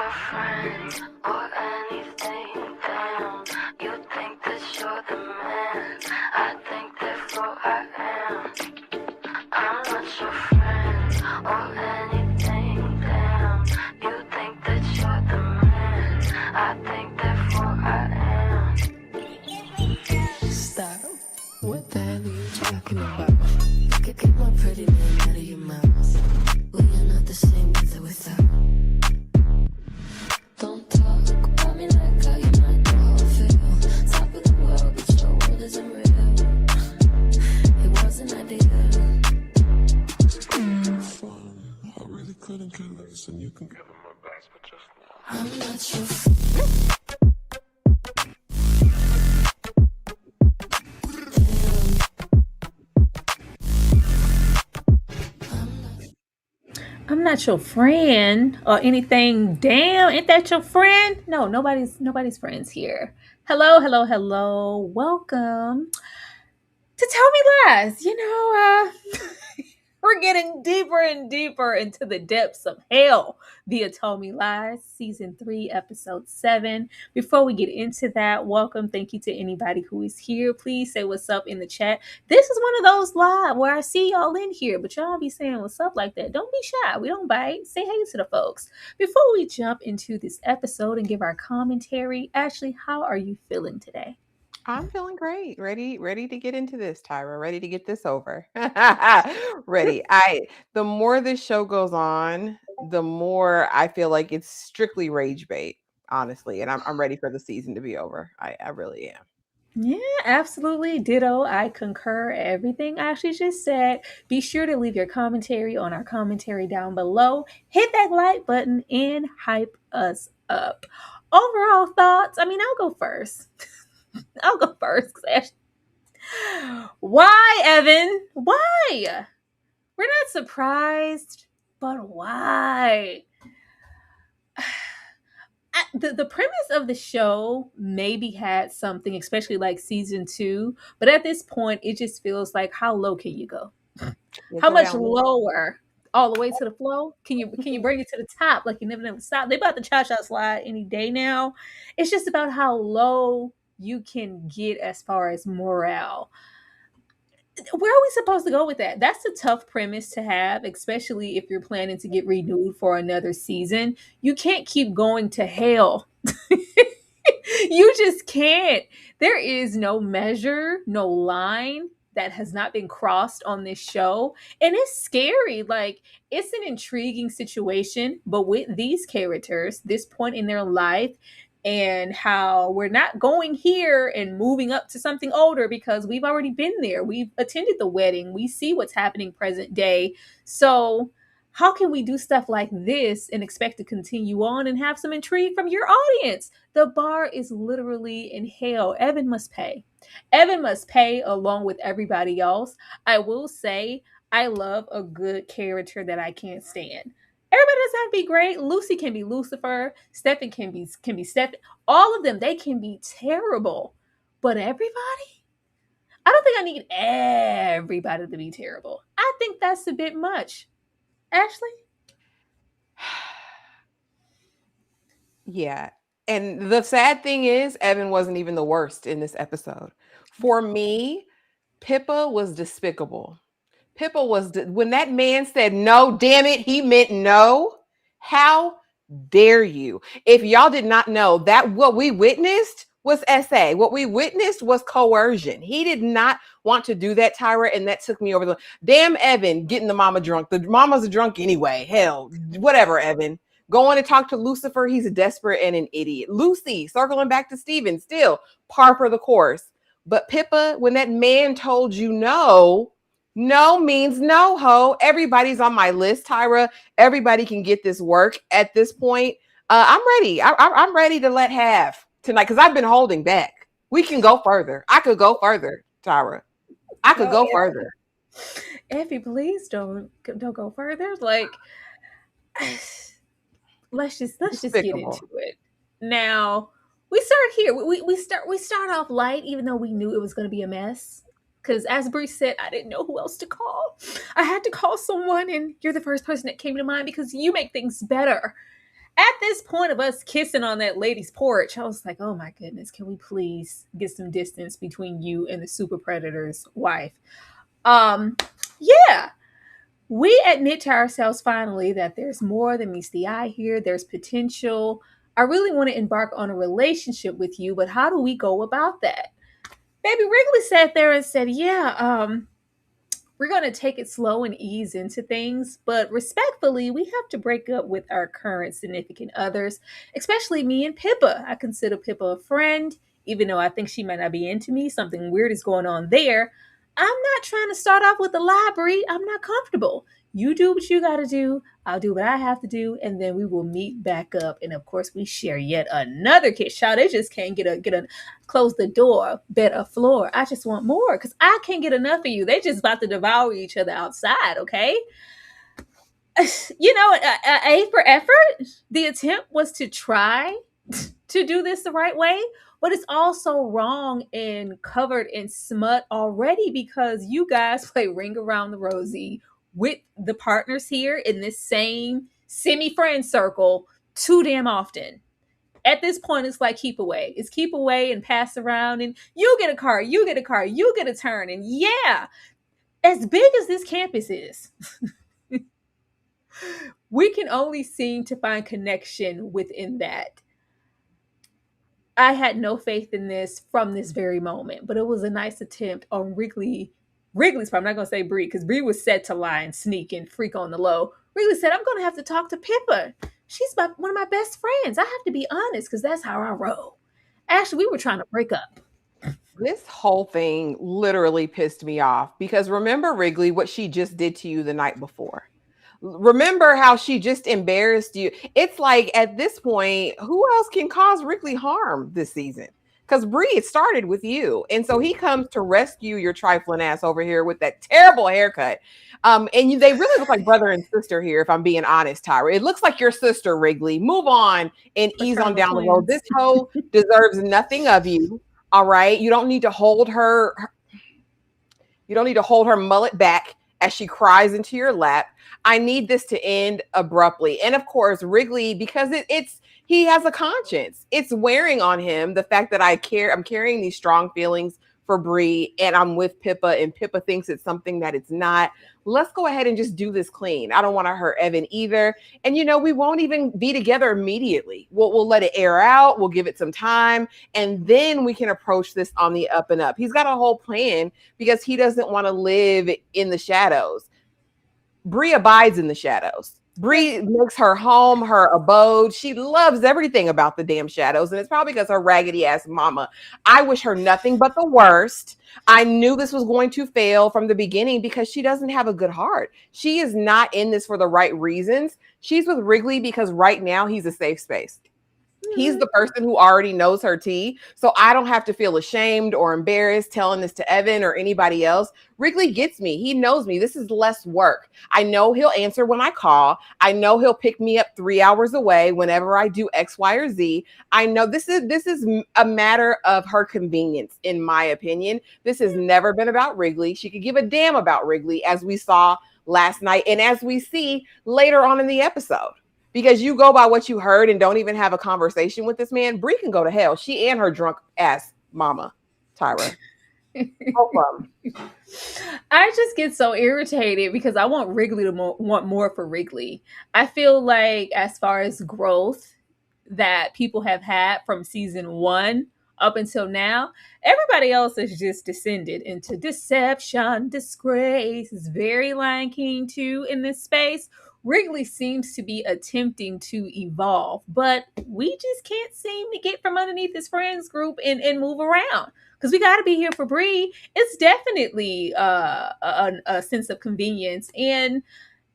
your friend or anything, damn. You think that you're the man, I think therefore I am. I'm not your friend or anything, damn. You think that you're the man, I think therefore I am. Stop. What the hell are you talking about? Get my pretty name out of your mouth. We are not the same with or without. Don't talk about me like how you might know how I feel. Top of the world, but your world isn't real. It wasn't ideal. Fine, I really couldn't care less, and you can give him my best, but just now. I'm not your I'm not your friend or anything. Damn, ain't that your friend? No, nobody's friends here. Hello. Welcome to Tell Me Lies. We're getting deeper and deeper into the depths of hell via Tell Me Lies, Season 3, Episode 7. Before we get into that, welcome. Thank you to anybody who is here. Please say what's up in the chat. This is one of those live where I see y'all in here, but y'all be saying what's up like that. Don't be shy. We don't bite. Say hey to the folks. Before we jump into this episode and give our commentary, Ashley, how are you feeling today? I'm feeling great. Ready to get into this, Tyra. Ready to get this over. Ready. The more this show goes on, the more I feel like it's strictly rage bait, honestly. And I'm ready for the season to be over. I really am. Yeah, absolutely. Ditto. I concur everything Ashley just said. Be sure to leave your commentary on our commentary down below. Hit that like button and hype us up. Overall thoughts. I'll go first. I'll go first. 'Cause why, Evan? Why? We're not surprised, but why? The premise of the show maybe had something, especially like season 2, but at this point, it just feels like how low can you go? Yeah, How go much down. lower? All the way to the flow? Can you bring it to the top like you never stop? They about to cha-cha slide any day now. It's just about how low you can get as far as morale. Where are we supposed to go with that? That's a tough premise to have, especially if you're planning to get renewed for another season. You can't keep going to hell. You just can't. There is no measure, no line that has not been crossed on this show. And it's scary. Like, it's an intriguing situation, but with these characters, this point in their life, and how we're not going here and moving up to something older because we've already been there. We've attended the wedding. We see what's happening present day. So, how can we do stuff like this and expect to continue on and have some intrigue from your audience? The bar is literally in hell. Evan must pay. Evan must pay along with everybody else. I will say, I love a good character that I can't stand. Everybody doesn't have to be great. Lucy can be Lucifer. Stefan can be Stefan. All of them, they can be terrible. But everybody? I don't think I need everybody to be terrible. I think that's a bit much. Ashley? Yeah. And the sad thing is, Evan wasn't even the worst in this episode. For me, Pippa was despicable. Pippa was, when that man said no, damn it, he meant no. How dare you? If y'all did not know that what we witnessed was SA, what we witnessed was coercion. He did not want to do that, Tyra, and that took me over the damn Evan getting the mama drunk. The mama's a drunk anyway. Hell, whatever, Evan. Going to talk to Lucifer, he's a desperate and an idiot. Lucy, circling back to Steven, still par for the course. But Pippa, when that man told you no, no means no, ho. Everybody's on my list, Tyra. Everybody can get this work at this point. I'm ready. I'm ready to let have tonight because I've been holding back. We can go further. I could go further, Tyra. I could go further. Effie, please don't go further. Like, let's just get into it. Now, we start here. We start off light, even though we knew it was going to be a mess. Because as Bree said, I didn't know who else to call. I had to call someone, and you're the first person that came to mind because you make things better. At this point of us kissing on that lady's porch, I was like, oh my goodness, can we please get some distance between you and the super predator's wife? Yeah, we admit to ourselves finally that there's more than meets the eye here. There's potential. I really want to embark on a relationship with you, but how do we go about that? Baby Wrigley sat there and said, yeah, we're going to take it slow and ease into things, but respectfully, we have to break up with our current significant others, especially me and Pippa. I consider Pippa a friend, even though I think she might not be into me. Something weird is going on there. I'm not trying to start off with the library. I'm not comfortable. You do what you got to do. I'll do what I have to do, and then we will meet back up. And of course, we share yet another kiss. Child, they just can't get a close the door, bed or floor. I just want more because I can't get enough of you. They just about to devour each other outside, okay? You know, A for effort. The attempt was to try to do this the right way, but it's also wrong and covered in smut already because you guys play Ring Around the Rosie with the partners here in this same semi-friend circle too damn often. At this point, it's like keep away. It's keep away and pass around, and you get a car, you get a car, you get a turn. And yeah, as big as this campus is, we can only seem to find connection within that. I had no faith in this from this very moment, but it was a nice attempt on Wrigley's part. I'm not going to say Bree because Bree was set to lie and sneak and freak on the low. Wrigley said, I'm going to have to talk to Pippa. She's one of my best friends. I have to be honest because that's how I roll. Actually, we were trying to break up. This whole thing literally pissed me off because remember, Wrigley, what she just did to you the night before. Remember how she just embarrassed you. It's like at this point, who else can cause Wrigley harm this season? Because Bree, it started with you. And so he comes to rescue your trifling ass over here with that terrible haircut. They really look like brother and sister here, if I'm being honest, Tyra. It looks like your sister, Wrigley. Move on and ease on down the road. This hoe deserves nothing of you. All right. You don't need to hold her. You don't need to hold her mullet back as she cries into your lap. I need this to end abruptly. And of course, Wrigley, because he has a conscience. It's wearing on him the fact that I'm carrying these strong feelings for Bree and I'm with Pippa and Pippa thinks it's something that it's not. Let's go ahead and just do this clean. I don't want to hurt Evan either. And we won't even be together immediately. We'll let it air out. We'll give it some time and then we can approach this on the up and up. He's got a whole plan because he doesn't want to live in the shadows. Bree abides in the shadows. Bree makes her home, her abode. She loves everything about the damn shadows. And it's probably because her raggedy ass mama. I wish her nothing but the worst. I knew this was going to fail from the beginning because she doesn't have a good heart. She is not in this for the right reasons. She's with Wrigley because right now he's a safe space. He's the person who already knows her tea. So I don't have to feel ashamed or embarrassed telling this to Evan or anybody else. Wrigley gets me. He knows me. This is less work. I know he'll answer when I call. I know he'll pick me up 3 hours away whenever I do X, Y, or Z. I know this is a matter of her convenience, in my opinion. This has never been about Wrigley. She could give a damn about Wrigley, as we saw last night and as we see later on in the episode. Because you go by what you heard and don't even have a conversation with this man, Bree can go to hell. She and her drunk ass mama, Tyra. I just get so irritated because I want Wrigley to want more for Wrigley. I feel like as far as growth that people have had from season 1 up until now, everybody else has just descended into deception, disgrace. It's very Lion King 2 in this space. Wrigley seems to be attempting to evolve, but we just can't seem to get from underneath his friends group and move around because we got to be here for Bree. It's definitely a sense of convenience, and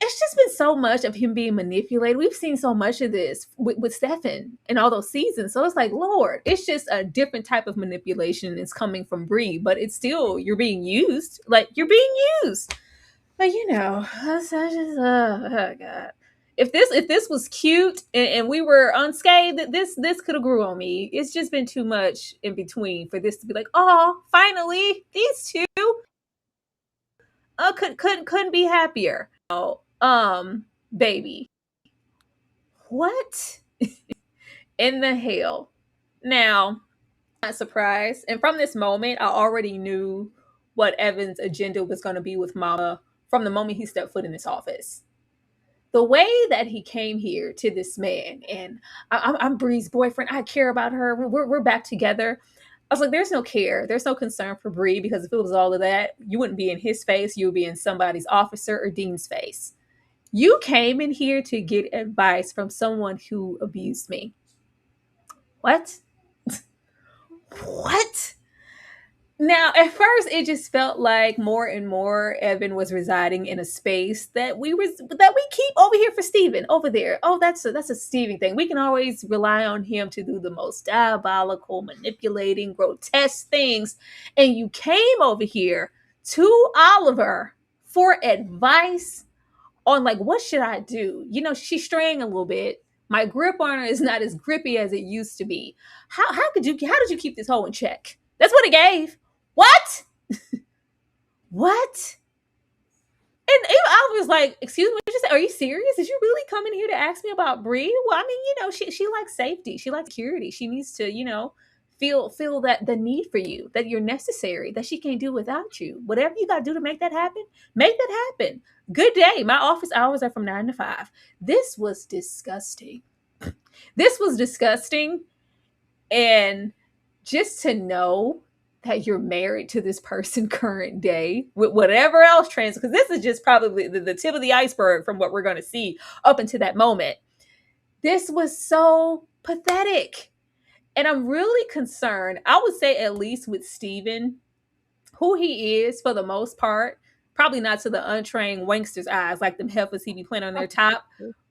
it's just been so much of him being manipulated. We've seen so much of this with Stefan in all those seasons, so it's like, Lord, it's just a different type of manipulation is coming from Bree, but it's still you're being used. Like you're being used. But that's just, oh God. If this was cute and we were unscathed, this could have grew on me. It's just been too much in between for this to be like, oh, finally these two couldn't be happier. Oh, baby, what In the hell. Now, not surprised. And from this moment, I already knew what Evan's agenda was going to be with Mama from the moment he stepped foot in this office. The way that he came here to this man, and I'm Bree's boyfriend. I care about her. We're back together. I was like, there's no care. There's no concern for Bree, because if it was all of that, you wouldn't be in his face. You would be in somebody's officer or dean's face. You came in here to get advice from someone who abused me. What? What? Now, at first, it just felt like more and more Evan was residing in a space that we keep over here for Steven over there. Oh, that's a Steven thing. We can always rely on him to do the most diabolical, manipulating, grotesque things. And you came over here to Oliver for advice on, like, what should I do? You know, she's straying a little bit. My grip on her is not as grippy as it used to be. How did you keep this hoe in check? That's what it gave. What? What? And I was like, excuse me, what did you say? Are you serious? Did you really come in here to ask me about Bree? Well, I mean, you know, she likes safety. She likes security. She needs to, you know, feel that the need for you, that you're necessary, that she can't do without you. Whatever you got to do to make that happen, make that happen. Good day. My office hours are from 9 to 5. This was disgusting. This was disgusting. And just to know that you're married to this person current day with whatever else because this is just probably the tip of the iceberg from what we're going to see up until that moment. This was so pathetic. And I'm really concerned, I would say, at least with Steven, who he is for the most part, probably not to the untrained wankster's eyes, like them heifers he be playing on their top,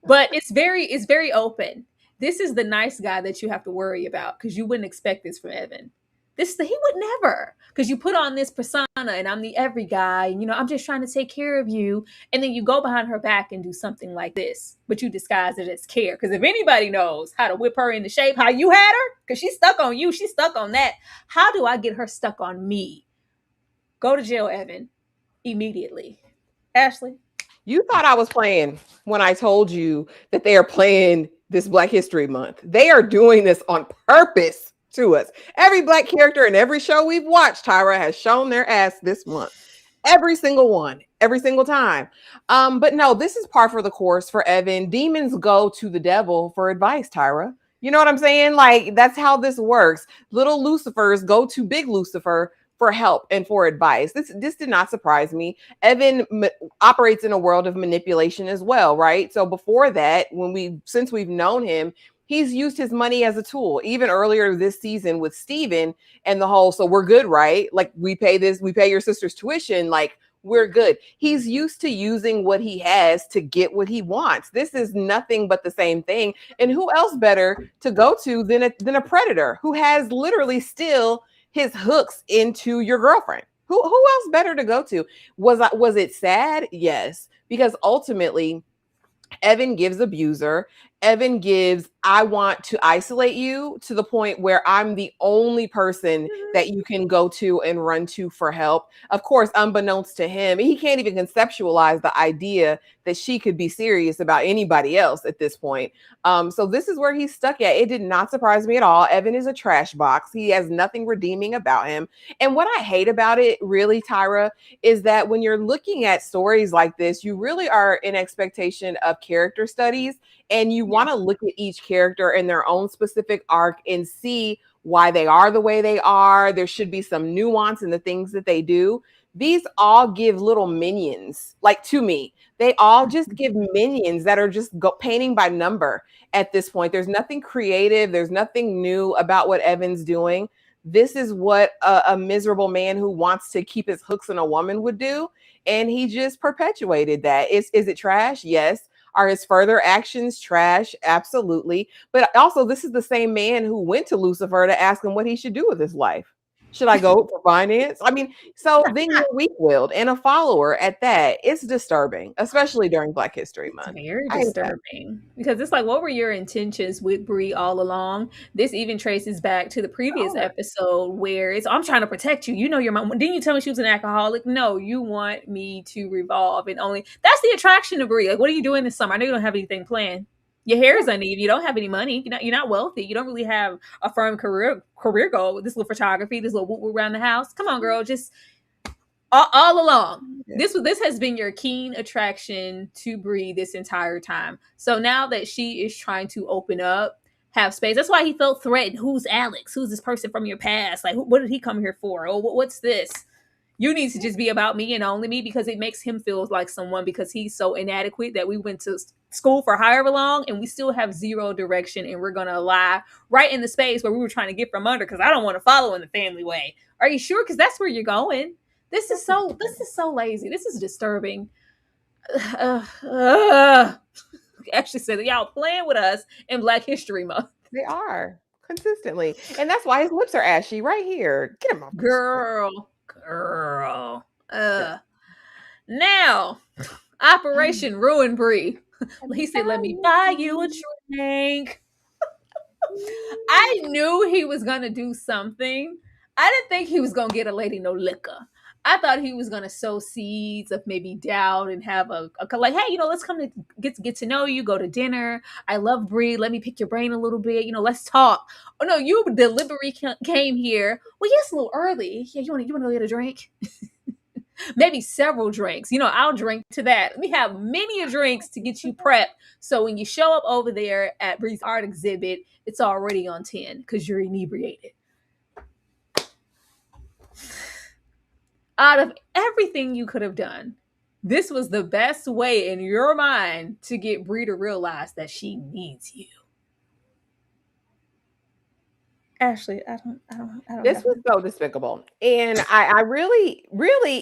but it's very open. This is the nice guy that you have to worry about, because you wouldn't expect this from Evan. He would never, because you put on this persona and I'm the every guy, and, you know, I'm just trying to take care of you. And then you go behind her back and do something like this, but you disguise it as care. Because if anybody knows how to whip her into shape, how you had her, because she's stuck on you, she's stuck on that. How do I get her stuck on me? Go to jail, Evan, immediately. Ashley? You thought I was playing when I told you that they are playing this Black History Month. They are doing this on purpose to us. Every Black character in every show we've watched, Tyra, has shown their ass this month. Every single one, every single time. But no, this is par for the course for Evan. Demons go to the devil for advice, Tyra. You know what I'm saying? Like, that's how this works. Little Lucifers go to Big Lucifer for help and for advice. This did not surprise me. Evan operates in a world of manipulation as well, right? So before that, since we've known him, he's used his money as a tool. Even earlier this season with Steven and the whole, so we're good, right? Like, we pay your sister's tuition, like, we're good. He's used to using what he has to get what he wants. This is nothing but the same thing. And who else better to go to than a predator who has literally still his hooks into your girlfriend? Who else better to go to? Was it sad? Yes, because ultimately Evan gives abuser. Evan gives, I want to isolate you to the point where I'm the only person that you can go to and run to for help. Of course, unbeknownst to him, he can't even conceptualize the idea that she could be serious about anybody else at this point. So this is where he's stuck at. It did not surprise me at all. Evan is a trash box. He has nothing redeeming about him. And what I hate about it, really, Tyra, is that when you're looking at stories like this, you really are in expectation of character studies, and you want to look at each character in their own specific arc and see why they are the way they are. There should be some nuance in the things that they do. These all give little minions, like, to me. They all just give minions that are just painting by number at this point. There's nothing creative. There's nothing new about what Evan's doing. This is what a miserable man who wants to keep his hooks in a woman would do. And he just perpetuated that. Is it trash? Yes. Are his further actions trash? Absolutely. But also, this is the same man who went to Lucifer to ask him what he should do with his life. Should I go for finance? I mean, so then you're weak-willed and a follower at that. It's disturbing, especially during Black History Month. It's very disturbing, because it's like, what were your intentions with Bree all along? This even traces back to the previous episode where it's, I'm trying to protect you. You know your mom. Didn't you tell me she was an alcoholic? No, you want me to revolve, and only that's the attraction to Bree. Like, what are you doing this summer? I know you don't have anything planned. Your hair is uneven. You don't have any money. You're not wealthy. You don't really have a firm career goal with this little photography, this little woo around the house. Come on, girl. Just all along. Yeah. This has been your keen attraction to Bree this entire time. So now that she is trying to open up, have space. That's why he felt threatened. Who's Alex? Who's this person from your past? Like, what did he come here for? Oh, what's this? You need to just be about me and only me, because it makes him feel like someone, because he's so inadequate that we went to school for however long and we still have zero direction, and we're gonna lie right in the space where we were trying to get from under, because I don't want to follow in the family way. Are you sure? Because that's where you're going. This is so lazy. This is disturbing. Ashley said that y'all playing with us in Black History Month. They are consistently, and that's why his lips are ashy right here. Get him off, girl. Now, Operation Ruin Bree. He said, "Let me buy you a drink." I knew he was gonna do something. I didn't think he was gonna get a lady no liquor. I thought he was gonna sow seeds of maybe doubt and have a like, hey, let's come to get to know you, go to dinner. I love Bree. Let me pick your brain a little bit. Let's talk. Oh no, you deliberately came here. Well, yes, a little early. Yeah, you want to go get a drink? Maybe several drinks. I'll drink to that. Let me have many drinks to get you prepped. So when you show up over there at Bree's art exhibit, it's already on 10 because you're inebriated. Out of everything you could have done, this was the best way in your mind to get Bree to realize that she needs you. Ashley, I don't. This was so despicable, and I really,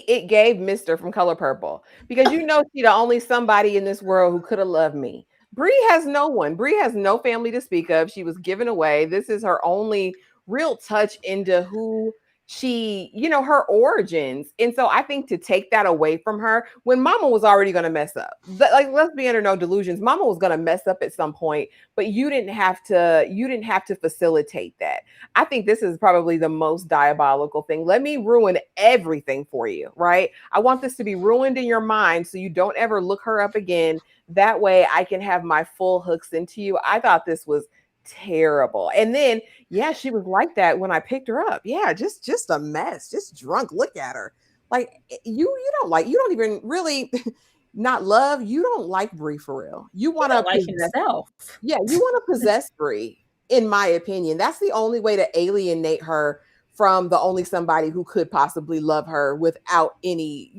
it gave Mister from Color Purple, because she's the only somebody in this world who could have loved me. Bree has no one. Bree has no family to speak of. She was given away. This is her only real touch into who she, her origins. And so I think to take that away from her when Mama was already going to mess up, like, let's be under no delusions. Mama was going to mess up at some point, but you didn't have to facilitate that. I think this is probably the most diabolical thing. Let me ruin everything for you, right? I want this to be ruined in your mind so you don't ever look her up again. That way I can have my full hooks into you. I thought this was terrible. And then, yeah, she was like that when I picked her up. Yeah, just a mess, just drunk. Look at her. Like, you don't even really not love. You don't like Bree for real. You want to like yourself. Yeah, you want to possess Bree, in my opinion. That's the only way to alienate her from the only somebody who could possibly love her without any,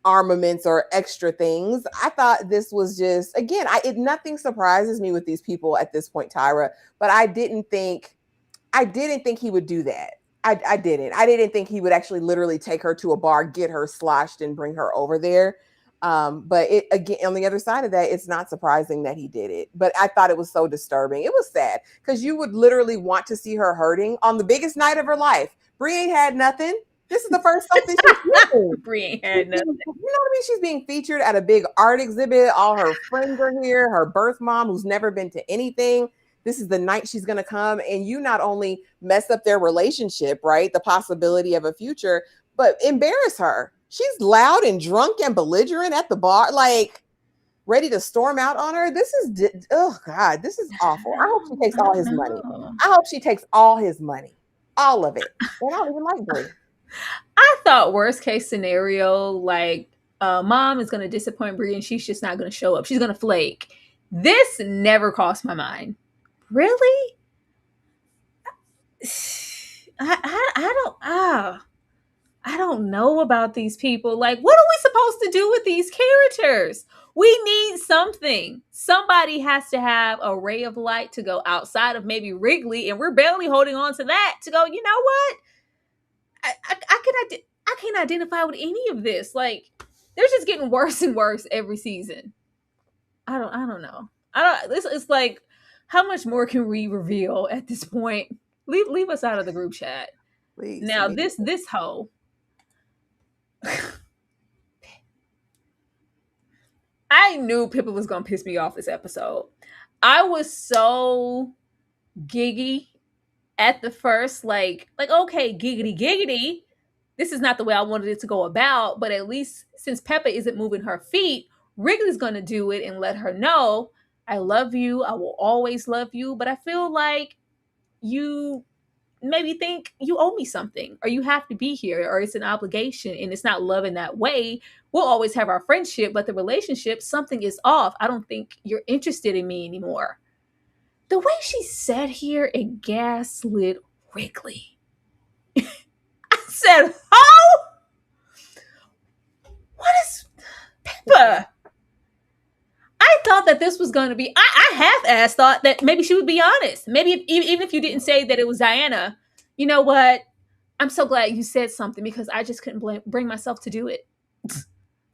armaments or extra things. I thought this was just, again, nothing surprises me with these people at this point, Tyra, but I didn't think he would do that. I didn't think he would actually literally take her to a bar, get her sloshed and bring her over there. But again, on the other side of that, it's not surprising that he did it, but I thought it was so disturbing. It was sad because you would literally want to see her hurting on the biggest night of her life. Bree ain't had nothing. This is the first something she's doing. Bree ain't had nothing. You know what I mean? She's being featured at a big art exhibit. All her friends are here. Her birth mom, who's never been to anything. This is the night she's going to come. And you not only mess up their relationship, right? The possibility of a future, but embarrass her. She's loud and drunk and belligerent at the bar, like ready to storm out on her. This is, oh God, this is awful. I hope she takes all his money. I hope she takes all his money, all of it. And I don't even like Bree. I thought worst case scenario, like mom is going to disappoint Bree and she's just not going to show up. She's going to flake. This never crossed my mind. Really? I don't know about these people. Like, what are we supposed to do with these characters? We need something. Somebody has to have a ray of light to go outside of maybe Wrigley, and we're barely holding on to that to go, you know what? I can't identify with any of this. Like, they're just getting worse and worse every season. I don't know. It's like, how much more can we reveal at this point? Leave us out of the group chat. Please. Now, this hoe. I knew Pippa was gonna piss me off this episode. I was so giggy at the first, like, okay, giggity. This is not the way I wanted it to go about, but at least since Peppa isn't moving her feet, Wrigley's gonna do it and let her know I love you. I will always love you. But I feel like you maybe think you owe me something or you have to be here or it's an obligation and it's not love in that way. We'll always have our friendship, but the relationship, something is off. I don't think you're interested in me anymore. The way she sat here and gaslit Wrigley. I said, "Oh, what is Peppa?" I thought that this was going to be. I half-assed thought that maybe she would be honest. Maybe even if you didn't say that it was Diana, you know what? I'm so glad you said something because I just couldn't bring myself to do it.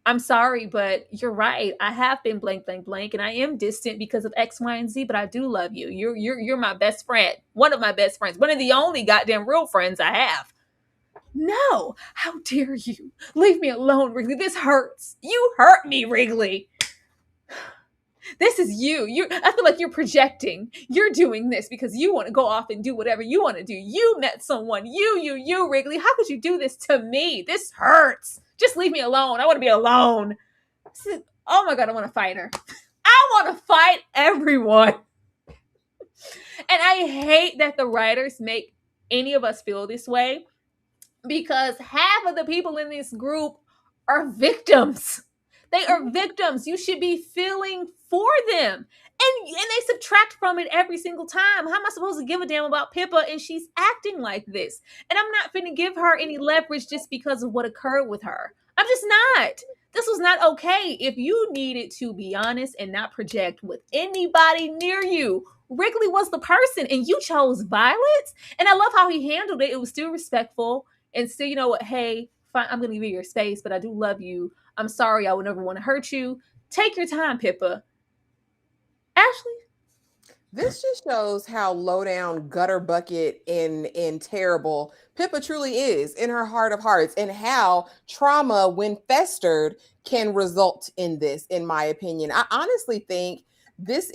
I'm sorry, but you're right. I have been blank, blank, blank, and I am distant because of X, Y, and Z. But I do love you. You're my best friend. One of my best friends. One of the only goddamn real friends I have. No, how dare you? Leave me alone, Wrigley. This hurts. You hurt me, Wrigley. This is you. I feel like you're projecting. You're doing this because you want to go off and do whatever you want to do. You met someone. You, Wrigley. How could you do this to me? This hurts. Just leave me alone. I want to be alone. Oh my God, I want to fight her. I want to fight everyone. And I hate that the writers make any of us feel this way because half of the people in this group are victims. They are victims. You should be feeling for them. And they subtract from it every single time. How am I supposed to give a damn about Pippa and she's acting like this? And I'm not finna give her any leverage just because of what occurred with her. I'm just not. This was not okay. If you needed to be honest and not project with anybody near you, Wrigley was the person and you chose violence. And I love how he handled it. It was still respectful and still, you know what, hey, fine, I'm going to give you your space, but I do love you. I'm sorry. I would never want to hurt you. Take your time, Pippa. Ashley? This just shows how low down, gutter bucket, and terrible Pippa truly is in her heart of hearts, and how trauma, when festered, can result in this, in my opinion. I honestly think this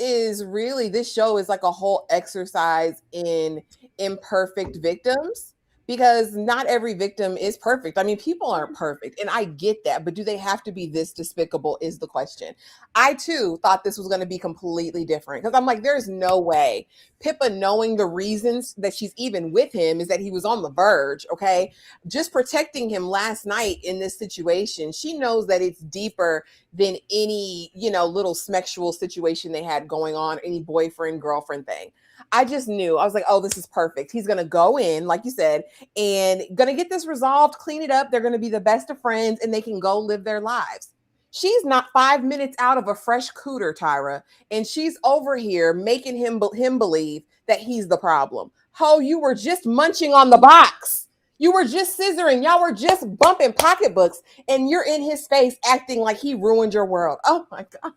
show is like a whole exercise in imperfect victims. Because not every victim is perfect. I mean, people aren't perfect, and I get that, but do they have to be this despicable is the question. I too thought this was going to be completely different because I'm like, there's no way Pippa, knowing the reasons that she's even with him is that he was on the verge, okay? Just protecting him last night in this situation, she knows that it's deeper than any, little sexual situation they had going on, any boyfriend, girlfriend thing. I just knew. I was like, oh, this is perfect. He's going to go in, like you said, and going to get this resolved, clean it up. They're going to be the best of friends and they can go live their lives. She's not 5 minutes out of a fresh cooter, Tyra, and she's over here making him believe that he's the problem. Ho, you were just munching on the box. You were just scissoring. Y'all were just bumping pocketbooks, and you're in his face acting like he ruined your world. Oh my God.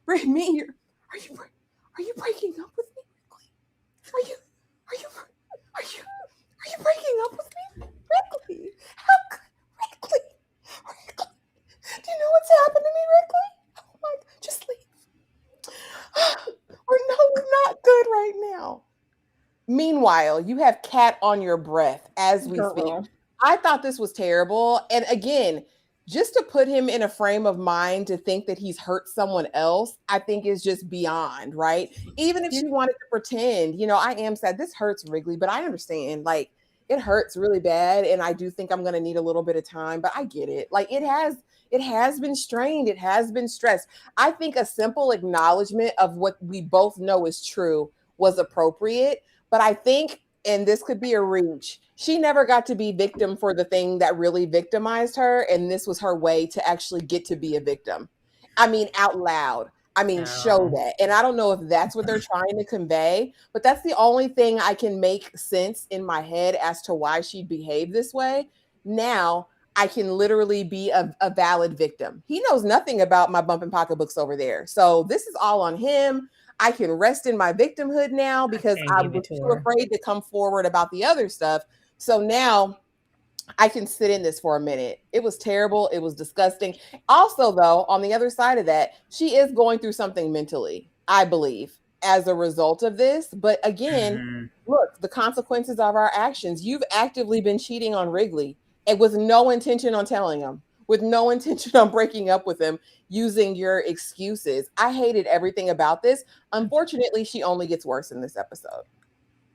Bring me here. Are you breaking up with me? Are you breaking up with me? Wrigley? Wrigley? Do you know what's happened to me, Wrigley? Oh my God, just leave. We're not good right now. Meanwhile, you have cat on your breath as we speak. I thought this was terrible. And again, just to put him in a frame of mind to think that he's hurt someone else, I think is just beyond, right? Even if she wanted to pretend, I am sad. This hurts, Wrigley, but I understand. Like, it hurts really bad. And I do think I'm going to need a little bit of time, but I get it. Like, it has been strained. It has been stressed. I think a simple acknowledgement of what we both know is true was appropriate. But I think, and this could be a reach, she never got to be victim for the thing that really victimized her. And this was her way to actually get to be a victim. I mean, out loud. I mean, show that. And I don't know if that's what they're trying to convey, but that's the only thing I can make sense in my head as to why she behaved this way. Now I can literally be a valid victim. He knows nothing about my bumping pocketbooks over there. So this is all on him. I can rest in my victimhood now because I was too afraid to come forward about the other stuff. So now I can sit in this for a minute. It was terrible. It was disgusting. Also, though, on the other side of that, she is going through something mentally, I believe, as a result of this. But again, look, the consequences of our actions. You've actively been cheating on Wrigley and with no intention on telling him. with no intention on breaking up with him using your excuses. I hated everything about this. Unfortunately, she only gets worse in this episode.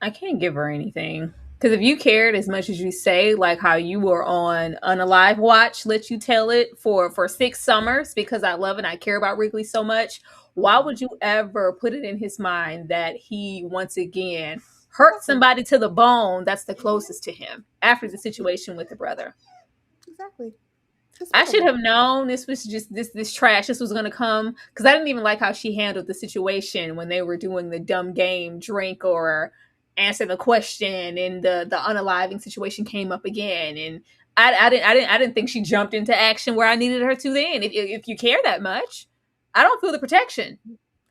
I can't give her anything. Because if you cared as much as you say, like how you were on Unalive Watch, let you tell it for 6 summers, because I love and I care about Wrigley so much, why would you ever put it in his mind that he once again hurt somebody to the bone that's the closest to him after the situation with the brother? Exactly. I should have known this was just this trash. This was gonna come, because I didn't even like how she handled the situation when they were doing the dumb game, drink or answer the question, and the unaliving situation came up again, and I didn't think she jumped into action where I needed her to. Then, if you care that much, I don't feel the protection.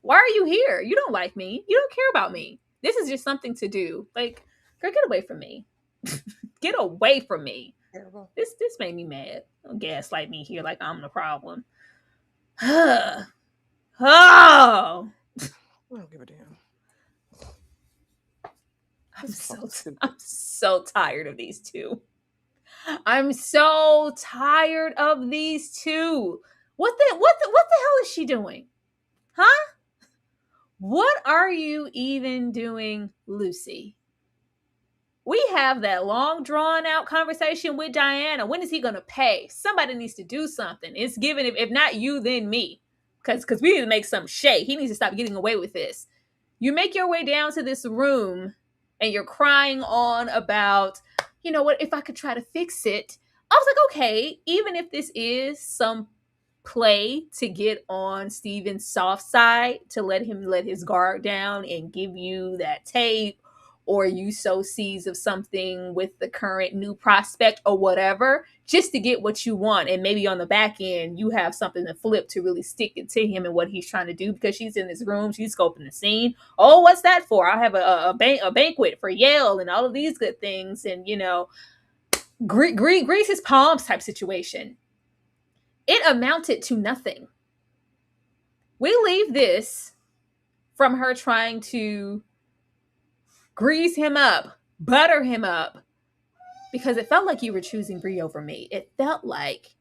Why are you here? You don't like me. You don't care about me. This is just something to do. Like, girl, get away from me. Get away from me. Terrible. This made me mad. Don't gaslight me here like I'm the problem. Oh, I don't give a damn. I'm so tired of these two. I'm so tired of these two. What the hell is she doing? Huh? What are you even doing, Lucy? We have that long drawn out conversation with Diana. When is he going to pay? Somebody needs to do something. It's given, if not you, then me. Because we need to make some shade. He needs to stop getting away with this. You make your way down to this room and you're crying on about, you know what, if I could try to fix it. I was like, okay, even if this is some play to get on Steven's soft side, to let him let his guard down and give you that tape, or you sow seeds of something with the current new prospect or whatever, just to get what you want. And maybe on the back end, you have something to flip to really stick it to him and what he's trying to do, because she's in this room, she's scoping the scene. Oh, what's that for? I'll have a banquet for Yale and all of these good things. And, you know, Grease's palms type situation. It amounted to nothing. We leave this from her trying to grease him up, butter him up, because it felt like you were choosing Brie over me. It felt like,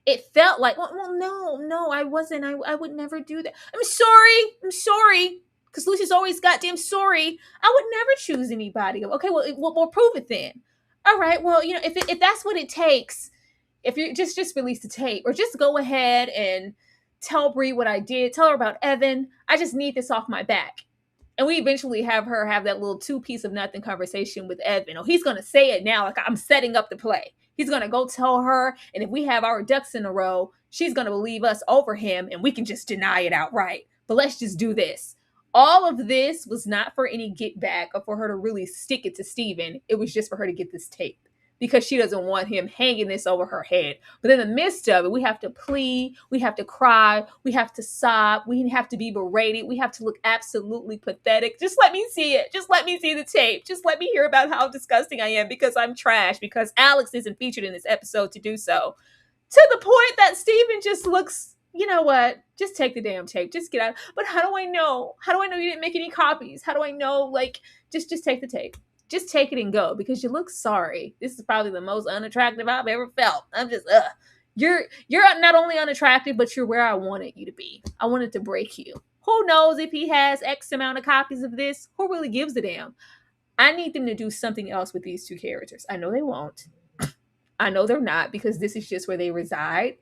well, no, I wasn't. I would never do that. I'm sorry. Because Lucy's always goddamn sorry. I would never choose anybody. Okay, well, we'll prove it then. All right, well, you know, if that's what it takes, if you just release the tape, or just go ahead and tell Brie what I did, tell her about Evan. I just need this off my back. And we eventually have her have that little 2 piece of nothing conversation with Evan. Oh, he's going to say it now, like I'm setting up the play. He's going to go tell her, and if we have our ducks in a row, she's going to believe us over him, and we can just deny it outright. But let's just do this. All of this was not for any get back or for her to really stick it to Steven. It was just for her to get this tape, because she doesn't want him hanging this over her head. But in the midst of it, we have to plead, we have to cry, we have to sob, we have to be berated, we have to look absolutely pathetic. Just let me see it. Just let me see the tape. Just let me hear about how disgusting I am, because I'm trash, because Alex isn't featured in this episode to do so. To the point that Steven just looks, you know what? Just take the damn tape. Just get out. But how do I know? How do I know you didn't make any copies? How do I know? Like, just take the tape. Just take it and go, because you look sorry. This is probably the most unattractive I've ever felt. I'm just, You're not only unattractive, but you're where I wanted you to be. I wanted to break you. Who knows if he has X amount of copies of this? Who really gives a damn? I need them to do something else with these 2 characters. I know they won't. I know they're not, because this is just where they reside.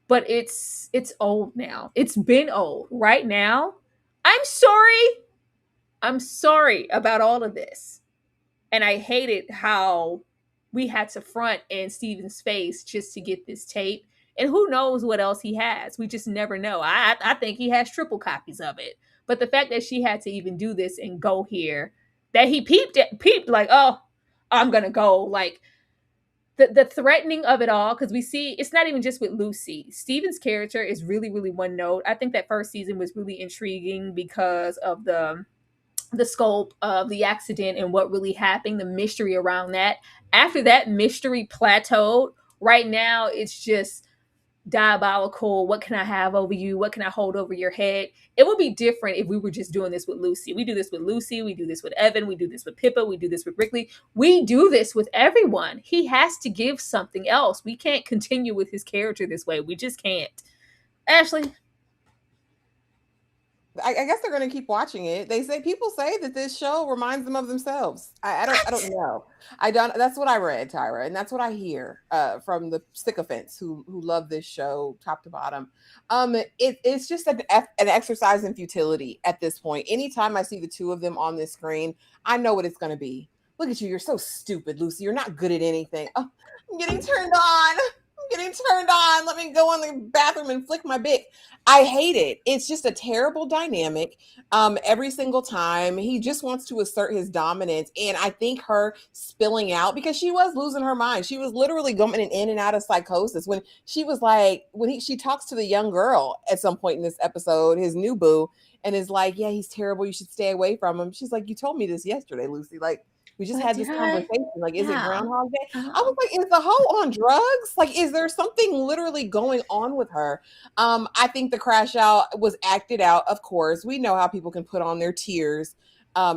But it's old now. It's been old. Right now, I'm sorry. I'm sorry about all of this. And I hated how we had to front in Steven's face just to get this tape. And who knows what else he has. We just never know. I think he has triple copies of it. But the fact that she had to even do this and go here, that he peeped like, oh, I'm going to go. Like, the threatening of it all, because we see it's not even just with Lucy. Steven's character is really, really one note. I think that first season was really intriguing because of the scope of the accident and what really happened, the mystery around that. After that mystery plateaued, right now it's just diabolical, what can I have over you? What can I hold over your head? It would be different if we were just doing this with Lucy. We do this with Lucy. We do this with Evan. We do this with Pippa. We do this with Rickley. We do this with everyone. He has to give something else. We can't continue with his character this way. We just can't. Ashley? I guess they're going to keep watching it. People say that this show reminds them of themselves. I don't know. I don't. That's what I read, Tyra, and that's what I hear from the sycophants who love this show top to bottom. It's just an exercise in futility at this point. Anytime I see the two of them on this screen, I know what it's going to be. Look at you. You're so stupid, Lucy. You're not good at anything. Oh, I'm getting turned on. Let me go in the bathroom and flick my bick. I hate it. It's just a terrible dynamic. Every single time he just wants to assert his dominance. And I think her spilling out, because she was losing her mind. She was literally going in and out of psychosis when she was like, she talks to the young girl at some point in this episode, his new boo, and is like, yeah, he's terrible. You should stay away from him. She's like, you told me this yesterday, Lucy. Like, we just had this conversation. Like, is it Groundhog Day? I was like, is the hoe on drugs? Like, is there something literally going on with her? I think the crash out was acted out, of course. We know how people can put on their tears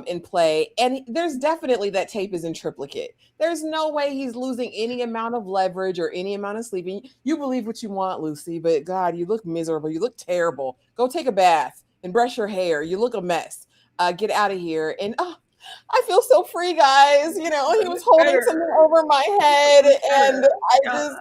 in play. And there's definitely that tape is in triplicate. There's no way he's losing any amount of leverage or any amount of sleeping. You believe what you want, Lucy, but God, you look miserable. You look terrible. Go take a bath and brush your hair. You look a mess. Get out of here. And I feel so free, guys. You know, he was holding something over my head, and I just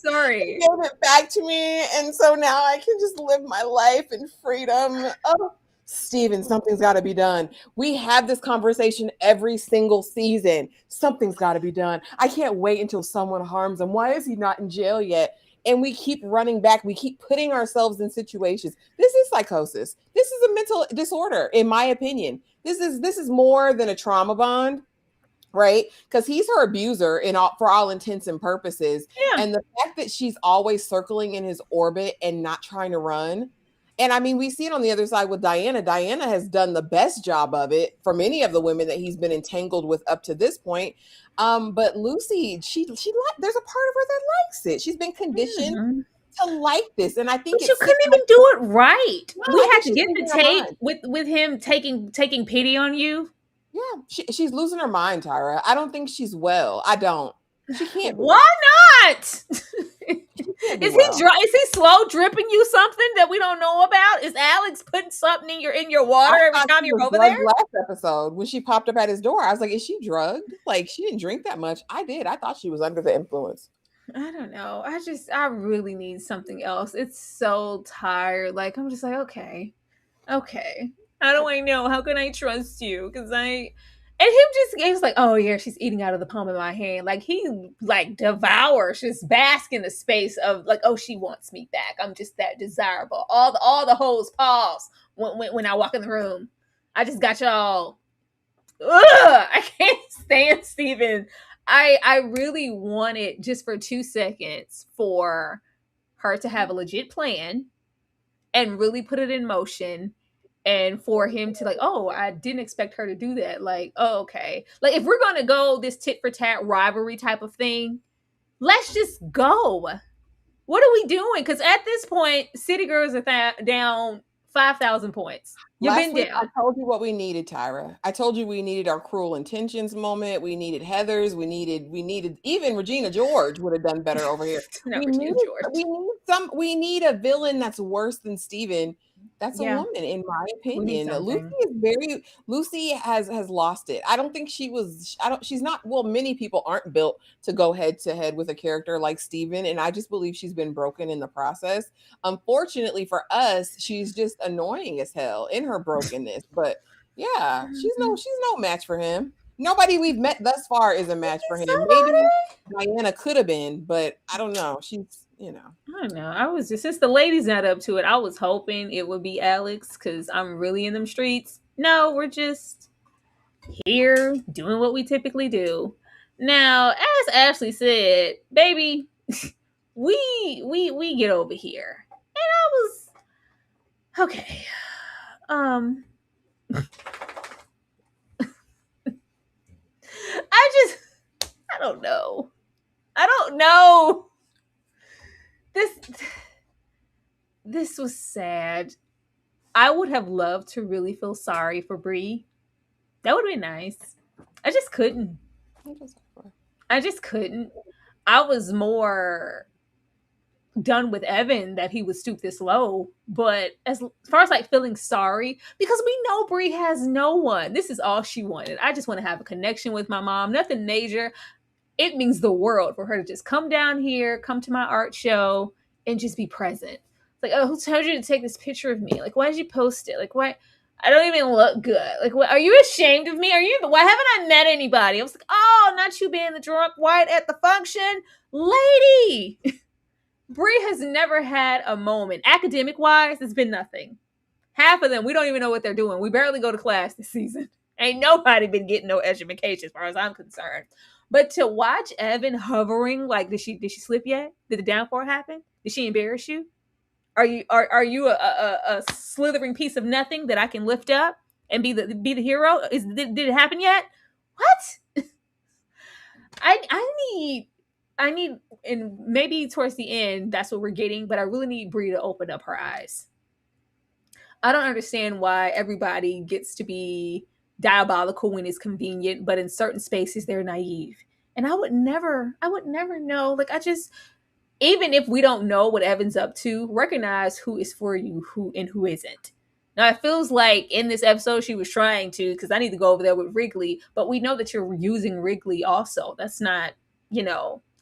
sorry, gave it back to me, and so now I can just live my life in freedom. Oh, Steven, something's got to be done. We have this conversation every single season. Something's got to be done. I can't wait until someone harms him. Why is he not in jail yet? And we keep running back. We keep putting ourselves in situations. This is psychosis. This is a mental disorder, in my opinion. This is more than a trauma bond, right? Because he's her abuser for all intents and purposes. Yeah. And the fact that she's always circling in his orbit and not trying to run. And I mean, we see it on the other side with Diana. Diana has done the best job of it for many of the women that he's been entangled with up to this point. But Lucy, she there's a part of her that likes it. She's been conditioned to like this, and I think you couldn't even do it right. No, we I had think to get the tape with him taking pity on you. Yeah, she's losing her mind, Tyra. I don't think she's well. I don't. She can't. Why not? Is he slow dripping you something that we don't know about? Is Alex putting something in your water every time you're over there? Last episode when she popped up at his door, I was like, is she drugged? Like, she didn't drink that much. I did. I thought she was under the influence. I don't know. I really need something else. It's so tired. Like, I'm just like, okay. How do I know? How can I trust you? Because he was like, oh yeah, she's eating out of the palm of my hand. Like, he like devours, just bask in the space of like, oh, she wants me back. I'm just that desirable. All the hoes pause when I walk in the room. I just got y'all. Ugh, I can't stand Steven. I really wanted just for 2 seconds for her to have a legit plan and really put it in motion, and for him to like, oh, I didn't expect her to do that. Like, oh, okay. Like, if we're going to go this tit for tat rivalry type of thing, let's just go. What are we doing? Because at this point, City Girls are down 5,000 points. You've been down. I told you what we needed, Tyra. I told you we needed our Cruel Intentions moment. We needed Heather's. We needed even Regina George would have done better over here. We need a villain that's worse than Steven. That's a woman, in my opinion. Lucy has lost it. I don't think she's not, well, many people aren't built to go head to head with a character like Steven, and I just believe she's been broken in the process. Unfortunately for us, she's just annoying as hell in her brokenness. But yeah, she's no match for him. Nobody we've met thus far is a match for him. Maybe Diana could have been, but I don't know. She's, I don't know. I was just, since the ladies not up to it, I was hoping it would be Alex because I'm really in them streets. No, we're just here doing what we typically do. Now, as Ashley said, baby, we get over here. And I was okay. I don't know. this was sad. I would have loved to really feel sorry for Bree. That would be nice. I just couldn't. I just couldn't. I was more done with Evan that he would stoop this low. But as far as like feeling sorry, because we know Bree has no one. This is all she wanted. I just want to have a connection with my mom. Nothing major. It means the world for her to just come down here, come to my art show, and just be present. Like, oh, who told you to take this picture of me? Like, why did you post it? Like, why? I don't even look good. Like, what, are you ashamed of me? Why haven't I met anybody? I was like, oh, not you being the drunk white at the function. Lady! Bree has never had a moment. Academic wise, it's been nothing. Half of them, we don't even know what they're doing. We barely go to class this season. Ain't nobody been getting no education as far as I'm concerned. But to watch Evan hovering, like, did she slip yet? Did the downpour happen? Did she embarrass you? Are you a slithering piece of nothing that I can lift up and be the hero? Did it happen yet? What? I need, and maybe towards the end that's what we're getting, but I really need Bree to open up her eyes. I don't understand why everybody gets to be diabolical when it's convenient, but in certain spaces they're naive. And I would never know. Like, even if we don't know what Evan's up to, recognize who is for you, who isn't. Now, it feels like in this episode she was trying to, because I need to go over there with Wrigley, but we know that you're using Wrigley also. That's not,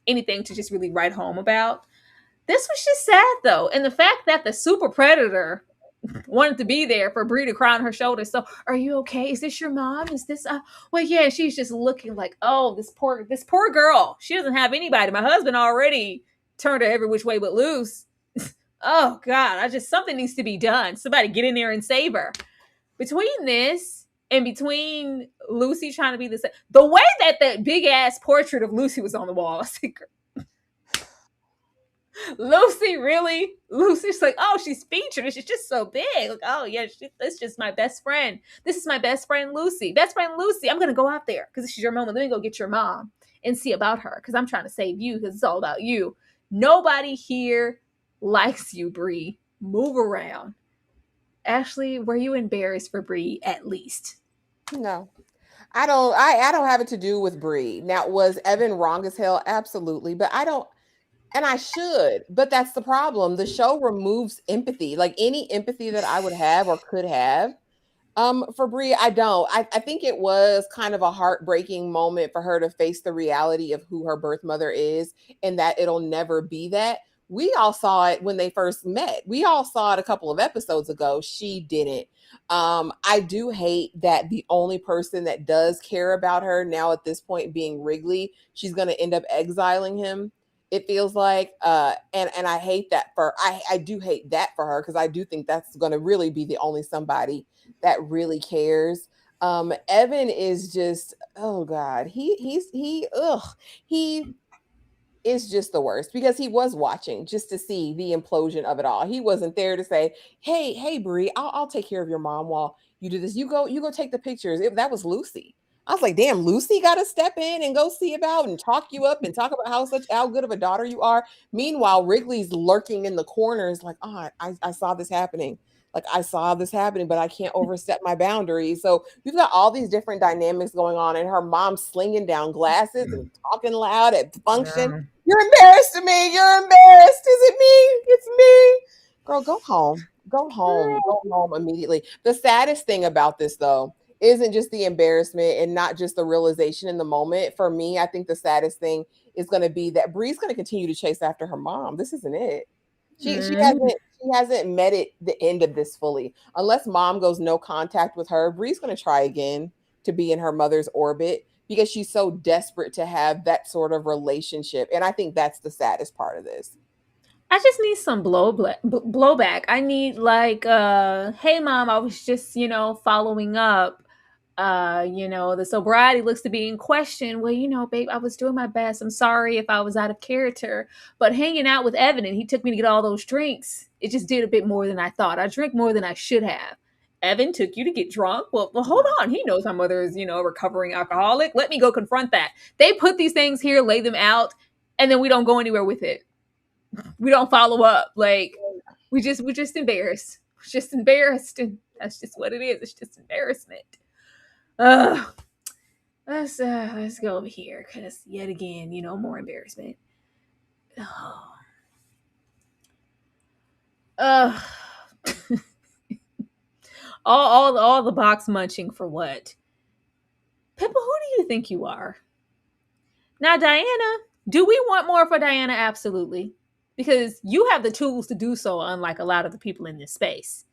anything to just really write home about. This was just sad, though. And the fact that the super predator wanted to be there for Bree to cry on her shoulder. So, are you okay? Is this your mom? Is this well, yeah, she's just looking like, oh, this poor girl. She doesn't have anybody. My husband already turned her every which way but loose. Oh God, something needs to be done. Somebody get in there and save her. Between this and between Lucy trying to be the way that big ass portrait of Lucy was on the wall, I was like, Lucy, really? Lucy's like, oh, she's featured and she's just so big. Like, oh, yeah, that's just my best friend. This is my best friend, Lucy. Best friend, Lucy. I'm going to go out there because this is your moment. Let me go get your mom and see about her because I'm trying to save you because it's all about you. Nobody here likes you, Bree. Move around. Ashley, were you embarrassed for Bree at least? No. I don't have it to do with Bree. Now, was Evan wrong as hell? Absolutely. But I don't. And I should, but that's the problem. The show removes empathy, like any empathy that I would have or could have. For Bree, I don't. I think it was kind of a heartbreaking moment for her to face the reality of who her birth mother is and that it'll never be that. We all saw it when they first met. We all saw it a couple of episodes ago. She didn't. I do hate that the only person that does care about her now at this point being Wrigley, she's going to end up exiling him. It feels like, and I hate that I do hate that for her because I do think that's going to really be the only somebody that really cares. Evan is just, oh God, he is just the worst because he was watching just to see the implosion of it all. He wasn't there to say, hey, Bree, I'll take care of your mom while you do this. You go take the pictures. That was Lucy. I was like, damn, Lucy got to step in and go see about and talk you up and talk about how good of a daughter you are. Meanwhile, Wrigley's lurking in the corners like, oh, I saw this happening. Like, I saw this happening, but I can't overstep my boundaries. So we've got all these different dynamics going on, and her mom slinging down glasses and talking loud at function. Yeah. You're embarrassed of me. You're embarrassed. Is it me? It's me. Girl, go home. Go home. Go home immediately. The saddest thing about this, though, isn't just the embarrassment and not just the realization in the moment. For me, I think the saddest thing is going to be that Bree's going to continue to chase after her mom. This isn't it. She hasn't met the end of this fully. Unless mom goes no contact with her, Bree's going to try again to be in her mother's orbit because she's so desperate to have that sort of relationship. And I think that's the saddest part of this. I just need some blowback. I need hey mom, I was just, following up. The sobriety looks to be in question. Well, babe, I was doing my best. I'm sorry if I was out of character, but hanging out with Evan and he took me to get all those drinks. It just did a bit more than I thought. I drank more than I should have. Evan took you to get drunk. Well, hold on. He knows my mother is, a recovering alcoholic. Let me go confront that. They put these things here, lay them out, and then we don't go anywhere with it. We don't follow up. Like we're just embarrassed. We're just embarrassed, and that's just what it is. It's just embarrassment. Ugh. Let's go over here because yet again, more embarrassment. Oh. Ugh. all the box munching for what? Pippa, who do you think you are? Now, Diana, do we want more for Diana? Absolutely. Because you have the tools to do so, unlike a lot of the people in this space.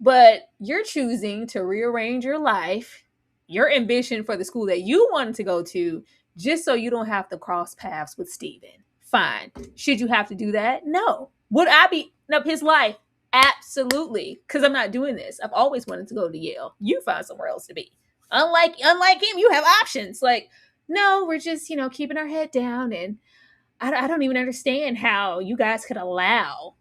But you're choosing to rearrange your life, your ambition for the school that you wanted to go to, just so you don't have to cross paths with Steven. Fine. Should you have to do that? No. Would I be up his life? Absolutely. Because I'm not doing this. I've always wanted to go to Yale. You find somewhere else to be. Unlike him, you have options. Like, no, we're just, keeping our head down. And I don't even understand how you guys could allow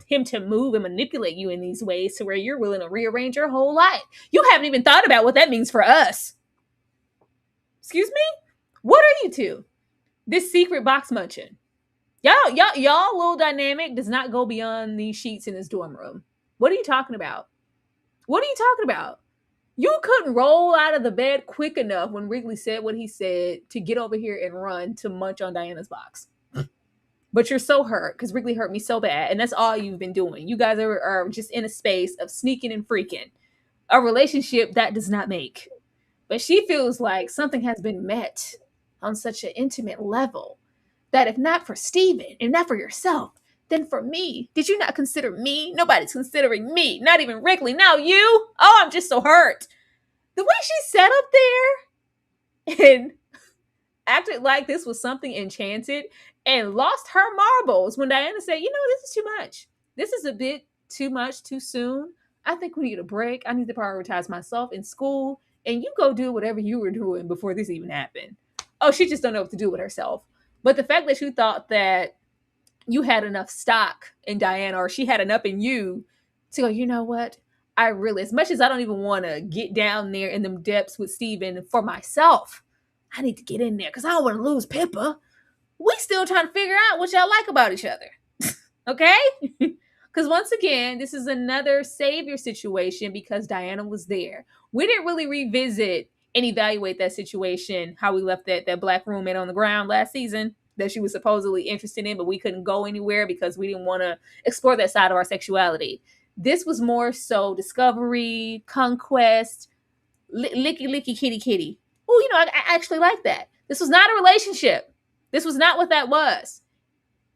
him to move and manipulate you in these ways to where you're willing to rearrange your whole life. You haven't even thought about what that means for us. Excuse me? What are you two? This secret box munching. Y'all little dynamic does not go beyond these sheets in this dorm room. What are you talking about? What are you talking about? You couldn't roll out of the bed quick enough when Wrigley said what he said to get over here and run to munch on Diana's box. But you're so hurt because Wrigley hurt me so bad. And that's all you've been doing. You guys are just in a space of sneaking and freaking. A relationship that does not make. But she feels like something has been met on such an intimate level that if not for Steven and not for yourself, then for me. Did you not consider me? Nobody's considering me. Not even Wrigley. Now you? Oh, I'm just so hurt. The way she sat up there and acted like this was something enchanted and lost her marbles when Diana said, this is too much. This is a bit too much too soon. I think we need a break. I need to prioritize myself in school, and you go do whatever you were doing before this even happened. Oh, she just don't know what to do with herself. But the fact that you thought that you had enough stock in Diana, or she had enough in you to go, you know what? I really, as much as I don't even want to get down there in them depths with Steven for myself, I need to get in there because I don't want to lose Pippa. We still trying to figure out what y'all like about each other. Okay? Because once again, this is another savior situation because Diana was there. We didn't really revisit and evaluate that situation, how we left that black roommate on the ground last season that she was supposedly interested in, but we couldn't go anywhere because we didn't want to explore that side of our sexuality. This was more so discovery, conquest, licky, licky, kitty, kitty. Oh, I actually like that. This was not a relationship. This was not what that was.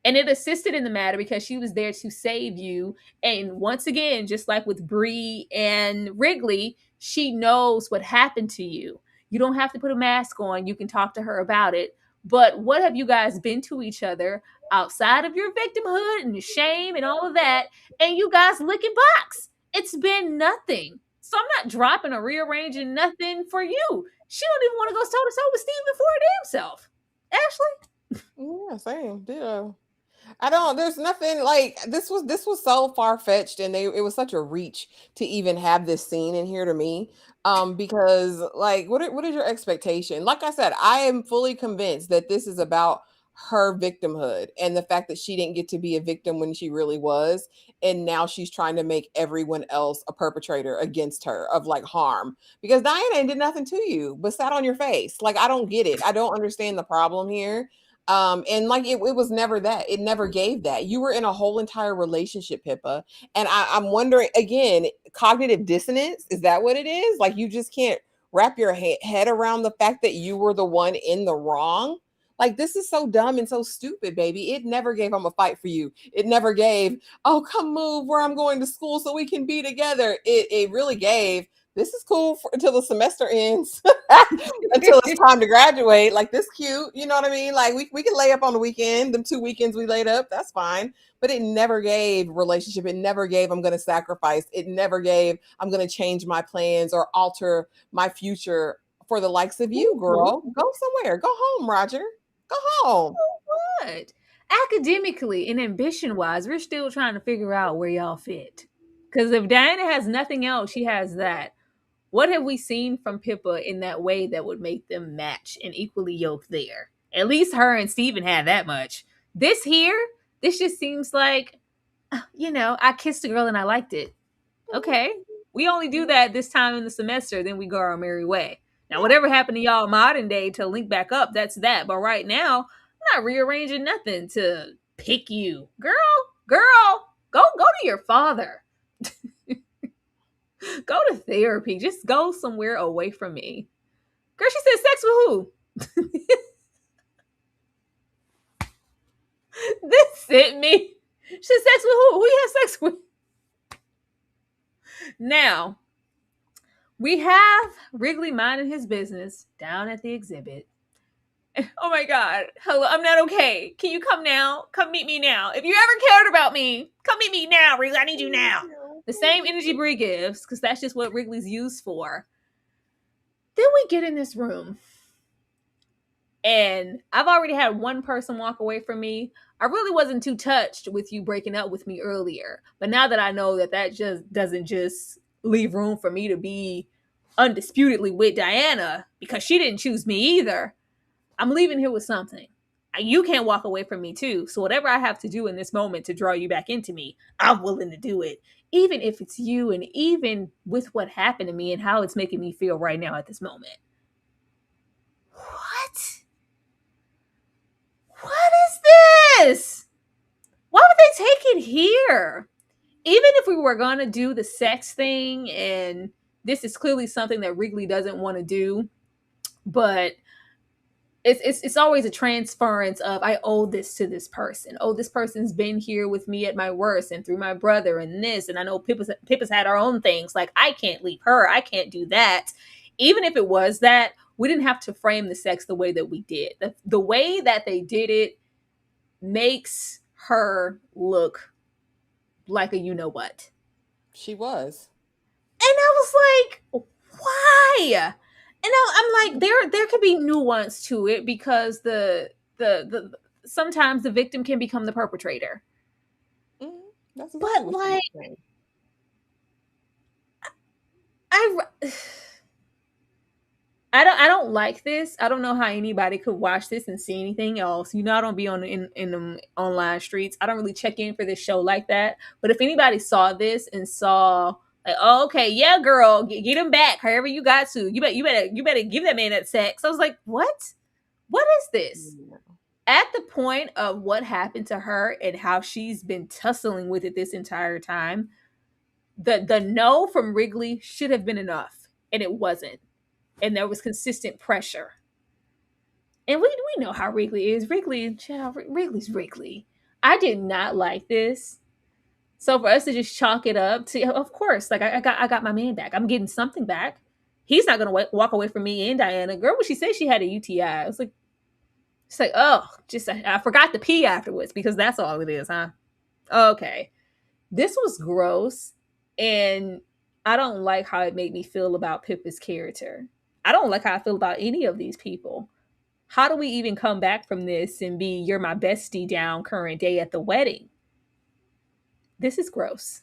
And it assisted in the matter because she was there to save you. And once again, just like with Bree and Wrigley, she knows what happened to you. You don't have to put a mask on. You can talk to her about it. But what have you guys been to each other outside of your victimhood and your shame and all of that? And you guys licking box. It's been nothing. So I'm not dropping or rearranging nothing for you. She don't even want to go toe to toe with Steven for her damn self. Ashley? Yeah, same. Ditto. I don't. There's nothing like this was so far fetched, and it was such a reach to even have this scene in here to me. Because like, what is your expectation? Like I said, I am fully convinced that this is about her victimhood and the fact that she didn't get to be a victim when she really was, and now she's trying to make everyone else a perpetrator against her of like harm. Because Diana did nothing to you but sat on your face. Like, I don't get it. I don't understand the problem here. And like it was never that. It never gave that. You were in a whole entire relationship, Pippa. And I'm wondering again, cognitive dissonance, is that what it is? Like you just can't wrap your head around the fact that you were the one in the wrong. Like, this is so dumb and so stupid, baby. It never gave I'm a fight for you. It never gave, oh, come move where I'm going to school so we can be together. It really gave, this is cool until the semester ends, until it's time to graduate. Like, this cute, you know what I mean? Like, we can lay up on the weekend. Them 2 weekends we laid up, that's fine. But it never gave relationship. It never gave I'm going to sacrifice. It never gave I'm going to change my plans or alter my future for the likes of you, girl. Go somewhere. Go home, Roger. Go home. What? Academically and ambition-wise, we're still trying to figure out where y'all fit. Because if Diana has nothing else, she has that. What have we seen from Pippa in that way that would make them match and equally yoked there? At least her and Steven had that much. This here, This just seems like, I kissed a girl and I liked it. Okay. We only do that this time in the semester, then we go our merry way. Now, whatever happened to y'all modern day to link back up, that's that. But right now, I'm not rearranging nothing to pick you. Girl, go to your father. Go to therapy. Just go somewhere away from me. Girl, she said sex with who? This sent me. She said sex with who? Who you have sex with? Now, we have Wrigley minding his business down at the exhibit. Oh my God. Hello, I'm not okay. Can you come now? Come meet me now. If you ever cared about me, come meet me now, Wrigley. I need you now. The same energy Brie gives, because that's just what Wrigley's used for. Then we get in this room. And I've already had one person walk away from me. I really wasn't too touched with you breaking up with me earlier. But now that I know that just doesn't just leave room for me to be undisputedly with Diana, because she didn't choose me either, I'm leaving here with something. You can't walk away from me too. So whatever I have to do in this moment to draw you back into me, I'm willing to do it. Even if it's you, and even with what happened to me and how it's making me feel right now at this moment. What? What is this? Why would they take it here? Even if we were going to do the sex thing, and this is clearly something that Wrigley doesn't want to do, but it's always a transference of, I owe this to this person. Oh, this person's been here with me at my worst and through my brother and this. And I know Pippa's had our own things. Like, I can't leave her. I can't do that. Even if it was that, we didn't have to frame the sex the way that we did. The way that they did it makes her look like a you-know-what. She was. And I was like, why? And I'm like, there could be nuance to it, because the sometimes the victim can become the perpetrator. Mm-hmm. That's But exactly what like, she was I don't like this. I don't know how anybody could watch this and see anything else. I don't be in the online streets. I don't really check in for this show like that. But if anybody saw this and saw, like, oh, okay, yeah, girl, get him back, however you got to. You better give that man that sex. I was like, what? What is this? Yeah. At the point of what happened to her and how she's been tussling with it this entire time, the no from Wrigley should have been enough, and it wasn't. And there was consistent pressure. And we know how Wrigley is. Wrigley's Wrigley. I did not like this. So for us to just chalk it up to, of course, like, I got my man back. I'm getting something back. He's not gonna walk away from me and Diana. Girl, when she said she had a UTI, I was like, it's like, oh, just I forgot to pee afterwards, because that's all it is, huh? Okay. This was gross, and I don't like how it made me feel about Pippa's character. I don't like how I feel about any of these people. How do we even come back from this and be, you're my bestie down current day at the wedding? This is gross.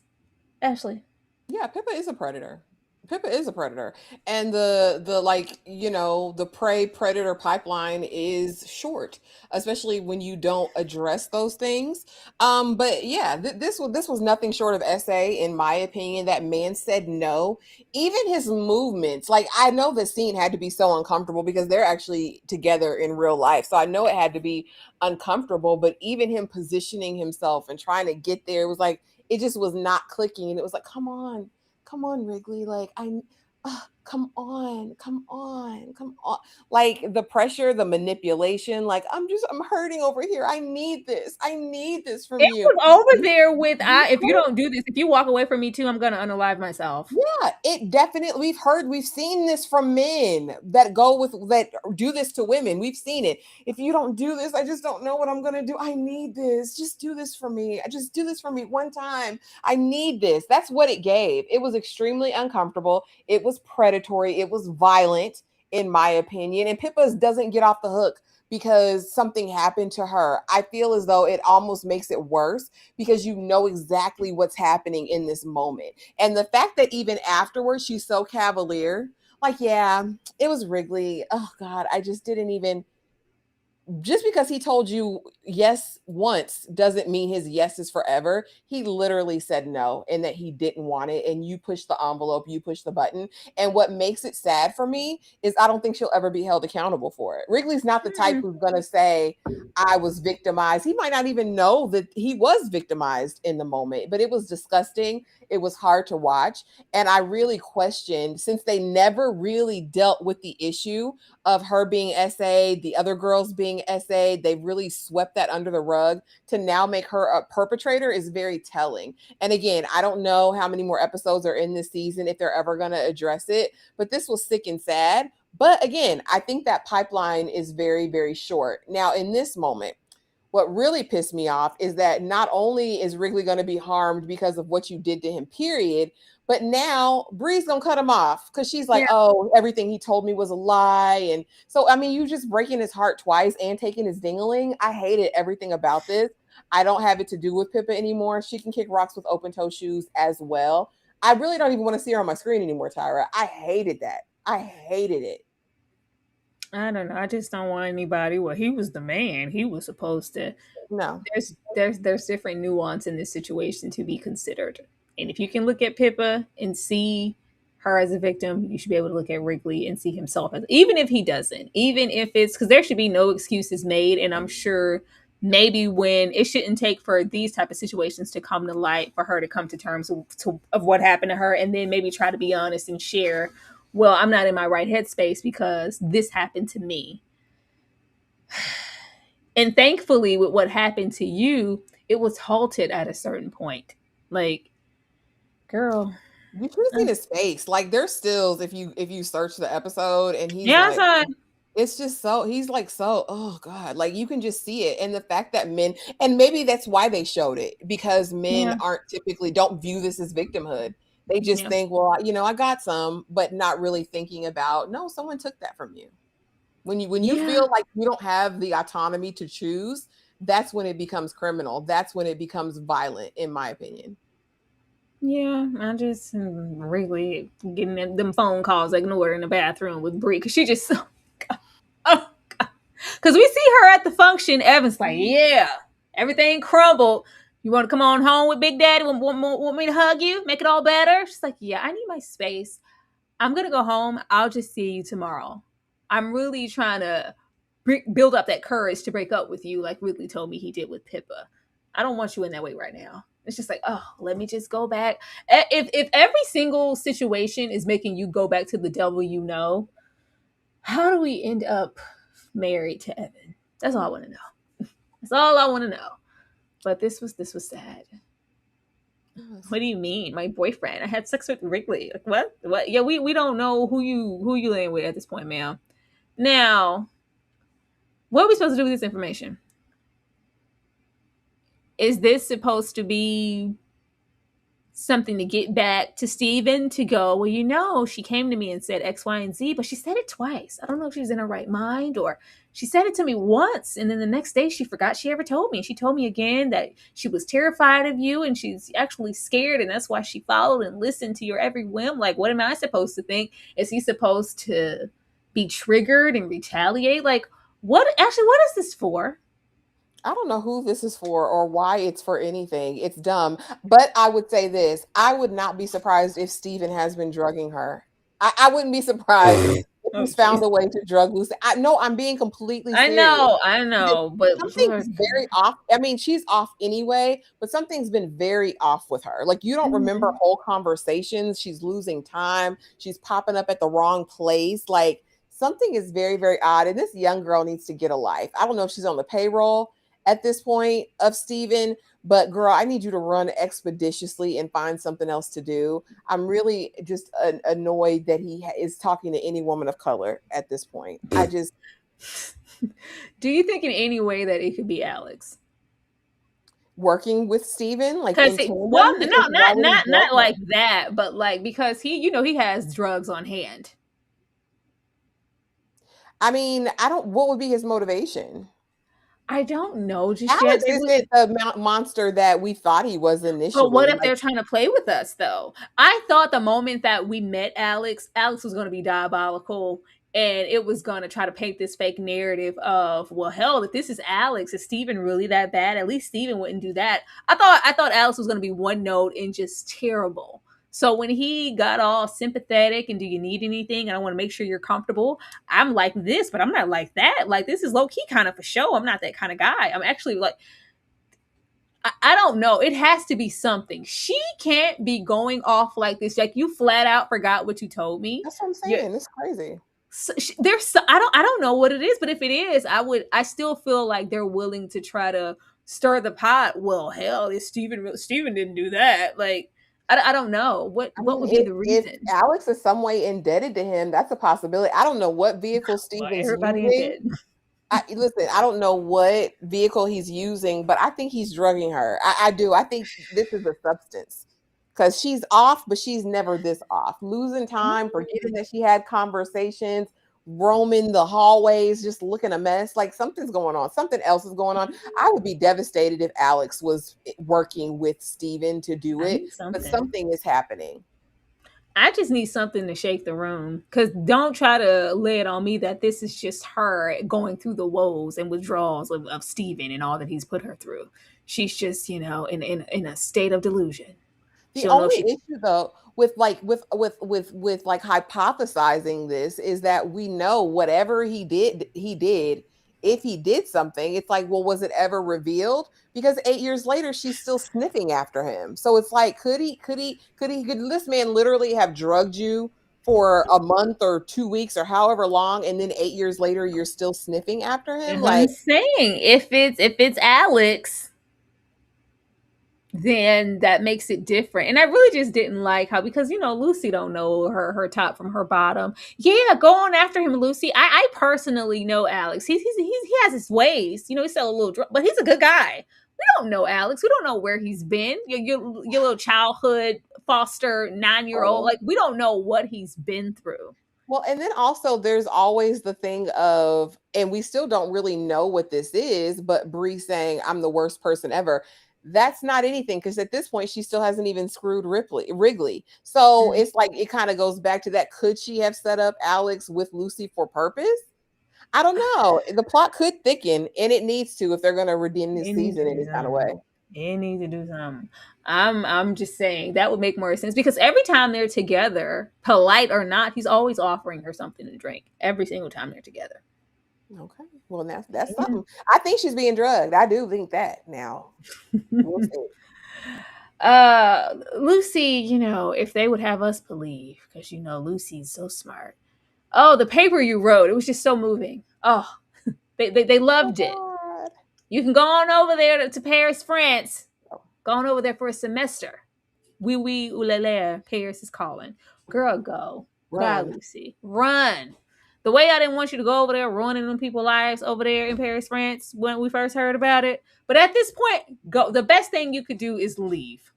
Ashley. Yeah, Pippa is a predator. Pippa is a predator. And the like, the prey predator pipeline is short, especially when you don't address those things. But yeah, this was nothing short of essay, in my opinion. That man said no. Even his movements, like, I know the scene had to be so uncomfortable because they're actually together in real life. So I know it had to be uncomfortable, but even him positioning himself and trying to get there, it was like, it just was not clicking. And it was like, come on, Wrigley. Like, come on. Like, the pressure, the manipulation, like, I'm hurting over here. I need this from It you. was over there with, if you don't do this, if you walk away from me too, I'm gonna unalive myself. Yeah, it definitely, we've seen this from men that do this to women. We've seen it. If you don't do this, I just don't know what I'm gonna do. I need this. Just do this for me. Just do this for me one time. I need this. That's what it gave. It was extremely uncomfortable. It was predatory. It was violent, in my opinion. And Pippa doesn't get off the hook because something happened to her. I feel as though it almost makes it worse because you know exactly what's happening in this moment. And the fact that even afterwards she's so cavalier, like, yeah, it was Wrigley. Oh God, I just didn't even, just because he told you yes once doesn't mean his yes is forever. He literally said no and that he didn't want it. And you push the envelope, you push the button. And what makes it sad for me is I don't think she'll ever be held accountable for it. Wrigley's not the type who's going to say, I was victimized. He might not even know that he was victimized in the moment, but it was disgusting. It was hard to watch. And I really questioned, since they never really dealt with the issue of her being SA'd, the other girls being SA'd, they really swept that under the rug. To now make her a perpetrator is very telling. And again, I don't know how many more episodes are in this season, if they're ever going to address it, but this was sick and sad. But again, I think that pipeline is very, very short. Now, in this moment, what really pissed me off is that not only is Wrigley going to be harmed because of what you did to him, period, but now Bree's going to cut him off because she's like, oh, everything he told me was a lie. And so, I mean, you just breaking his heart twice and taking his ding-a-ling. I hated everything about this. I don't have it to do with Pippa anymore. She can kick rocks with open-toe shoes as well. I really don't even want to see her on my screen anymore, Tyra. I hated that. I hated it. I don't know. I just don't want anybody. Well, he was the man. He was supposed to. No. There's different nuance in this situation to be considered. And if you can look at Pippa and see her as a victim, you should be able to look at Wrigley and see himself as, even if he doesn't, even if it's, because there should be no excuses made. And I'm sure maybe when it shouldn't take for these type of situations to come to light for her to come to terms of what happened to her, and then maybe try to be honest and share, well, I'm not in my right headspace because this happened to me. And thankfully, with what happened to you, it was halted at a certain point. Like, girl, you should have seen his face. Like, there's stills if you search the episode, and he's it's just so, he's like, so, oh God, like you can just see it. And the fact that men, and maybe that's why they showed it, because men aren't typically, don't view this as victimhood. They just think, well, I got some, but not really thinking about, no, someone took that from you. When you feel like you don't have the autonomy to choose, that's when it becomes criminal. That's when it becomes violent, in my opinion. Yeah, I just really getting them phone calls, ignore her in the bathroom with Brie, because she just, oh God. Because we see her at the function. Evan's like, yeah, everything crumbled. You want to come on home with Big Daddy? Want me to hug you? Make it all better? She's like, yeah, I need my space. I'm going to go home. I'll just see you tomorrow. I'm really trying to build up that courage to break up with you, like Ridley told me he did with Pippa. I don't want you in that way right now. It's just like, oh, let me just go back. If every single situation is making you go back to the devil you know, how do we end up married to Evan? That's all I want to know. That's all I want to know. But this was sad. What do you mean, my boyfriend? I had sex with Wrigley. Like, what? Yeah, we don't know who you laying with at this point, ma'am. Now, what are we supposed to do with this information? Is this supposed to be something to get back to Steven to go, well, she came to me and said X, Y, and Z, but she said it twice. I don't know if she was in her right mind, or she said it to me once, and then the next day she forgot she ever told me. She told me again that she was terrified of you, and she's actually scared, and that's why she followed and listened to your every whim. Like, what am I supposed to think? Is he supposed to be triggered and retaliate? Like, what is this for? I don't know who this is for or why it's for anything. It's dumb. But I would say this. I would not be surprised if Steven has been drugging her. I wouldn't be surprised if he's found a way to drug Lucy. I'm being completely serious. I know. But something's very off. I mean, she's off anyway, but something's been very off with her. Like, you don't remember whole conversations. She's losing time. She's popping up at the wrong place. Like, something is very, very odd. And this young girl needs to get a life. I don't know if she's on the payroll at this point of Steven, but girl, I need you to run expeditiously and find something else to do. I'm really just annoyed that he is talking to any woman of color at this point. I just... Do you think in any way that it could be Alex working with Steven? Like, not like that, but like, because he has drugs on hand. I mean, what would be his motivation? I don't know. Alex isn't the monster that we thought he was initially. But what if they're trying to play with us, though? I thought the moment that we met Alex was going to be diabolical and it was going to try to paint this fake narrative of, well, hell, if this is Alex, is Steven really that bad? At least Steven wouldn't do that. I thought Alex was going to be one note and just terrible. So when he got all sympathetic and do you need anything and I want to make sure you're comfortable, I'm like this, but I'm not like that. Like, this is low key kind of for show. I'm not that kind of guy. I'm actually like, I don't know. It has to be something. She can't be going off like this. Like, you flat out forgot what you told me. That's what I'm saying. It's crazy. So I don't know what it is, but if it is, I still feel like they're willing to try to stir the pot. Well, hell, is Steven didn't do that. Like, I don't know what would be the reason. If Alex is some way indebted to him, that's a possibility. I don't know what vehicle Steven's using. Listen, I don't know what vehicle he's using, but I think he's drugging her. I do. I think this is a substance, because she's off, but she's never this off. Losing time, forgetting that she had conversations, roaming the hallways, just looking a mess. Like, something's going on. Something else is going on. I would be devastated if Alex was working with Steven to do it, but something is happening. I just need something to shake the room, because don't try to lay it on me that this is just her going through the woes and withdrawals of Steven and all that he's put her through. She's just, in a state of delusion. The only issue though with hypothesizing this is that we know whatever he did, if he did something, it's like, well, was it ever revealed? Because 8 years later, she's still sniffing after him. So it's like, could this man literally have drugged you for a month or 2 weeks or however long, and then 8 years later, you're still sniffing after him? Like, I'm saying, if it's Alex, then that makes it different. And I really just didn't like how, because Lucy don't know her top from her bottom. Yeah, go on after him, Lucy. I personally know Alex. He has his ways. He's still a little drunk, but he's a good guy. We don't know Alex. We don't know where he's been. Your little childhood foster 9-year-old. Like, we don't know what he's been through. Well, and then also there's always the thing of, and we still don't really know what this is, but Bree saying, I'm the worst person ever. That's not anything, because at this point she still hasn't even screwed Wrigley. So it's like, it kind of goes back to that. Could she have set up Alex with Lucy for purpose? I don't know. The plot could thicken, and it needs to if they're going to redeem this season in any kind of way. It needs to do something. I'm just saying that would make more sense, because every time they're together, polite or not, he's always offering her something to drink every single time they're together. Okay. Well, that's something. I think she's being drugged. I do think that now. We'll see. Lucy, if they would have us believe, because Lucy's so smart. Oh, the paper you wrote, it was just so moving. Oh, they loved it. You can go on over there to Paris, France. Go on over there for a semester. Oui, oulala, Paris is calling. Girl, go. Run. God, Lucy. Run. The way I didn't want you to go over there ruining them people's lives over there in Paris, France, when we first heard about it. But at this point, go. The best thing you could do is leave.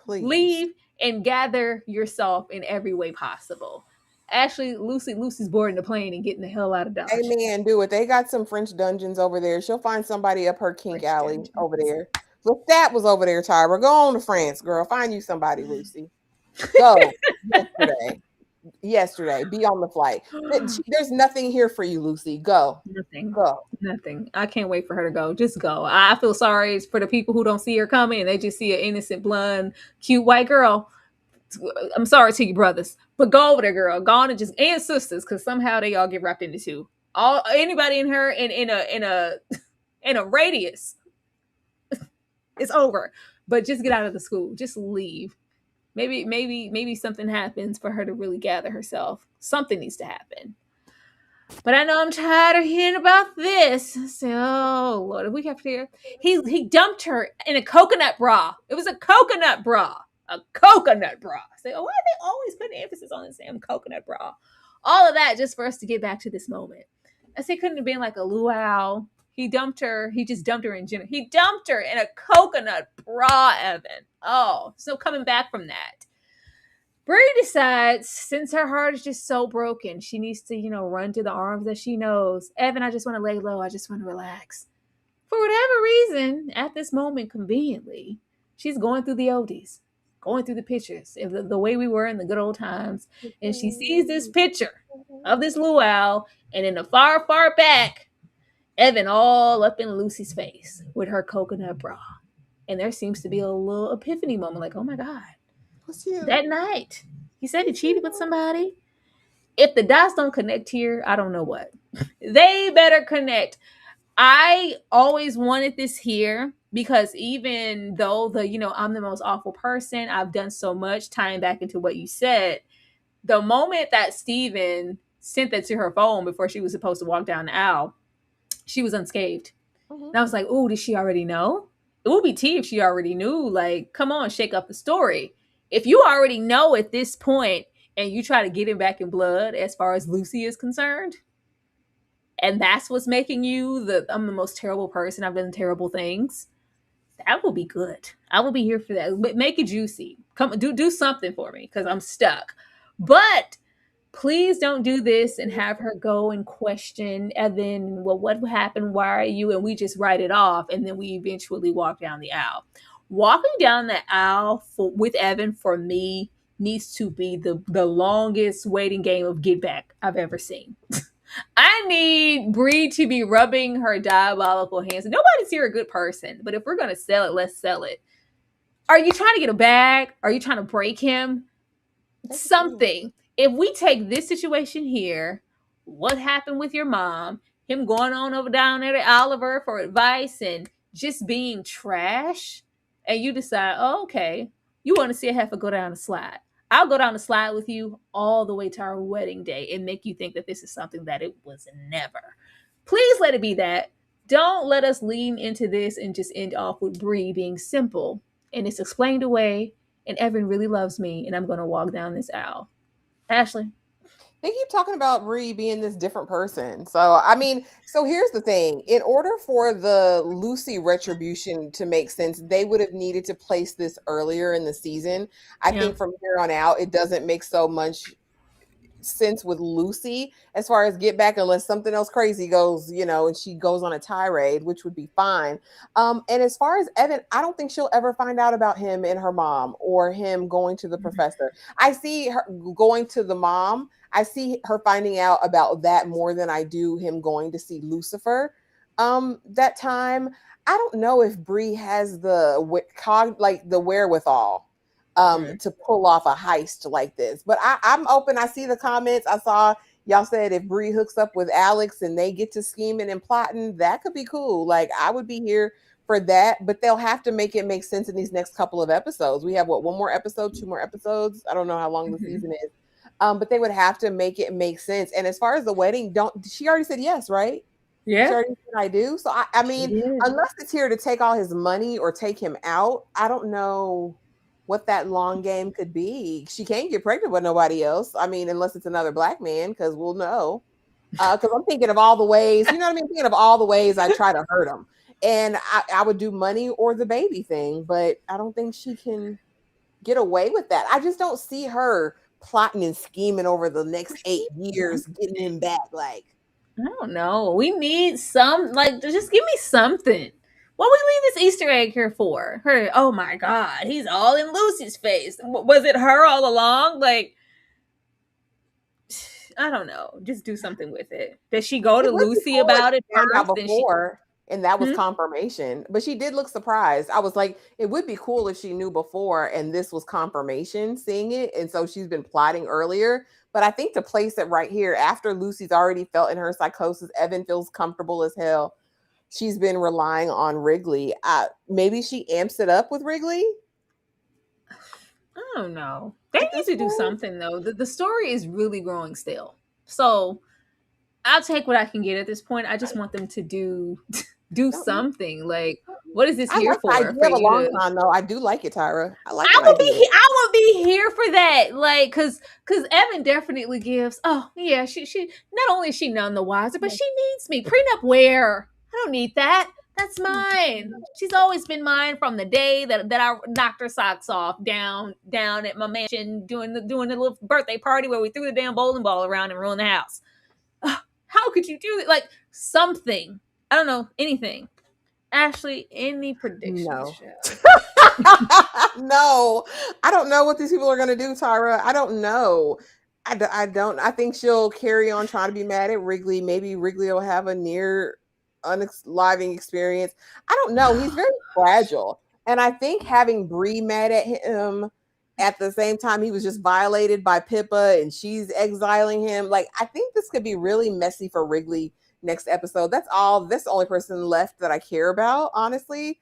Please. Leave and gather yourself in every way possible. Actually, Lucy's boarding the plane and getting the hell out of Dodge. Hey, man, do it. They got some French dungeons over there. She'll find somebody up her kink alley over there. Look, that was over there, Tyra. Go on to France, girl. Find you somebody, Lucy. Go. Yesterday. Be on the flight. There's nothing here for you, Lucy. Go. Nothing. Go. Nothing. I can't wait for her to go. Just go. I feel sorry for the people who don't see her coming and they just see an innocent, blonde, cute white girl. I'm sorry to you, brothers, but go over there, girl. Go on and sisters, because somehow they all get wrapped into two. Anybody in her in a radius, it's over. But just get out of the school. Just leave. Maybe something happens for her to really gather herself. Something needs to happen. But I know I'm tired of hearing about this. I say, oh Lord, if we have to hear, he dumped her in a coconut bra. It was a coconut bra. A coconut bra. Say, why are they always putting emphasis on this damn coconut bra? All of that just for us to get back to this moment. I say, couldn't have been like a luau. He dumped her. He just dumped her in general. He dumped her in a coconut bra, Evan. Oh, so coming back from that. Bree decides, since her heart is just so broken, she needs to, run to the arms that she knows. Evan, I just want to lay low. I just want to relax. For whatever reason, at this moment, conveniently, she's going through the oldies. Going through the pictures, the way we were in the good old times, and she sees this picture of this luau, and in the far, far back, Evan all up in Lucy's face with her coconut bra. And there seems to be a little epiphany moment, like, oh my God, that night, he said he cheated with somebody. If the dots don't connect here, I don't know what. They better connect. I always wanted this here because even though I'm the most awful person, I've done so much, tying back into what you said. The moment that Steven sent that to her phone before she was supposed to walk down the aisle, she was unscathed. And I was like, oh, did she already know? It would be tea if she already knew. Like, come on, shake up the story. If you already know at this point and you try to get him back in blood as far as Lucy is concerned, and that's what's making you I'm the most terrible person, I've done terrible things, that will be good. I will be here for that. But make it juicy. Come do something for me because I'm stuck. But please don't do this and have her go and question Evan. Well, what happened? Why are you? And we just write it off, and then we eventually walk down the aisle. Walking down the aisle with Evan for me needs to be the longest waiting game of Get Back I've ever seen. I need Bree to be rubbing her diabolical hands. Nobody's here a good person, but if we're going to sell it, let's sell it. Are you trying to get a bag? Are you trying to break him? Something. If we take this situation here, what happened with your mom, him going on over down there to Oliver for advice and just being trash, and you decide, oh, okay, you want to see a heifer go down the slide. I'll go down the slide with you all the way to our wedding day and make you think that this is something that it was never. Please let it be that. Don't let us lean into this and just end off with Bree being simple and it's explained away and Evan really loves me and I'm going to walk down this aisle. Ashley? They keep talking about Bree being this different person. So here's the thing. In order for the Lucy retribution to make sense, they would have needed to place this earlier in the season. I think from here on out, it doesn't make so much sense with Lucy as far as Get Back, unless something else crazy goes, and she goes on a tirade, which would be fine. And as far as Evan, I don't think she'll ever find out about him and her mom or him going to the professor. I see her going to the mom. I see her finding out about that more than I do him going to see Lucifer that time. I don't know if Bree has the wherewithal to pull off a heist like this. But I'm open. I see the comments. I saw y'all said if Bree hooks up with Alex and they get to scheming and plotting, that could be cool. Like, I would be here for that, but they'll have to make it make sense in these next couple of episodes. We have one more episode, 2 more episodes. I don't know how long the season is. But they would have to make it make sense. And as far as the wedding, she already said yes, right? Yeah. She already said I do. So I mean, unless it's here to take all his money or take him out, I don't know what that long game could be. She can't get pregnant with nobody else. I mean, unless it's another black man, because we'll know. Because I'm thinking of all the ways, you know what I mean? Thinking of all the ways I try to hurt him. And I would do money or the baby thing, but I don't think she can get away with that. I just don't see her plotting and scheming over the next 8 years, getting him back. Like, I don't know. We need just give me something. What we leave this Easter egg here for? Her, oh my God, he's all in Lucy's face. Was it her all along? Like, I don't know. Just do something with it. Did she go to Lucy about it first? Before, and that was confirmation. But she did look surprised. I was like, it would be cool if she knew before and this was confirmation, seeing it. And so she's been plotting earlier. But I think to place it right here, after Lucy's already felt in her psychosis, Evan feels comfortable as hell. She's been relying on Wrigley. Maybe she amps it up with Wrigley? I don't know. They need to do something, though. The story is really growing still. So I'll take what I can get at this point. I just want them to do something. Like, what is this here for? I do have a long time, though. I do like it, Tyra. I would be here for that. Like, because Evan definitely gives. Oh yeah, she not only is she none the wiser, but she needs me. Prenup where? I don't need that. That's mine. She's always been mine from the day that I knocked her socks off down at my mansion doing the little birthday party where we threw the damn bowling ball around and ruined the house. How could you do it? Like, something. I don't know, anything. Ashley, any predictions? No. No. I don't know what these people are going to do, Tyra. I don't know. I think she'll carry on trying to be mad at Wrigley. Maybe Wrigley will have a near unliving experience. I don't know. He's very fragile. And I think having Bree mad at him at the same time he was just violated by Pippa and she's exiling him. Like, I think this could be really messy for Wrigley next episode. That's the only person left that I care about, honestly.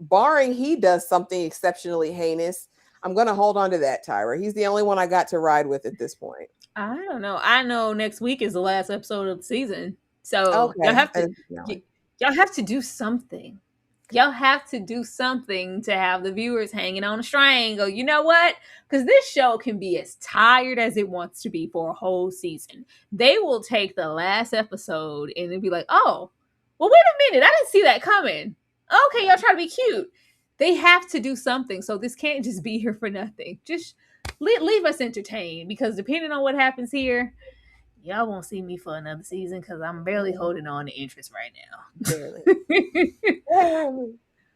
Barring he does something exceptionally heinous, I'm going to hold on to that, Tyra. He's the only one I got to ride with at this point. I don't know. I know next week is the last episode of the season. So y'all have to do something. Y'all have to do something to have the viewers hanging on a string. Go, you know what? Because this show can be as tired as it wants to be for a whole season. They will take the last episode and they'll be like, oh, well, wait a minute. I didn't see that coming. Okay, y'all try to be cute. They have to do something. So this can't just be here for nothing. Just leave us entertained, because depending on what happens here, y'all won't see me for another season because I'm barely holding on to interest right now. Barely.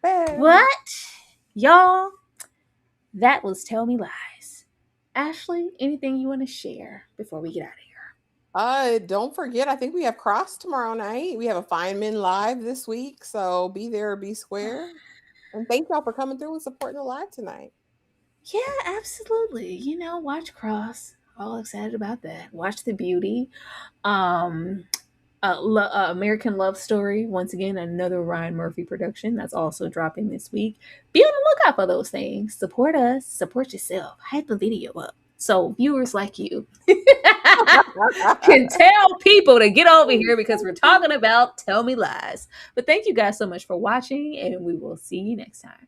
But y'all, that was Tell Me Lies. Ashley, anything you want to share before we get out of here? Don't forget, I think we have Cross tomorrow night. We have a Feynman live this week, so be there or be square. And thank y'all for coming through and supporting the live tonight. Yeah, absolutely. You know, watch Cross. All excited about that. Watch The Beauty. American Love Story. Once again, another Ryan Murphy production that's also dropping this week. Be on the lookout for those things. Support us. Support yourself. Hype the video up so viewers like you can tell people to get over here, because we're talking about Tell Me Lies. But thank you guys so much for watching, and we will see you next time.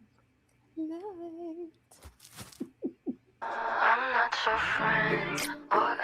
I'm not your friend or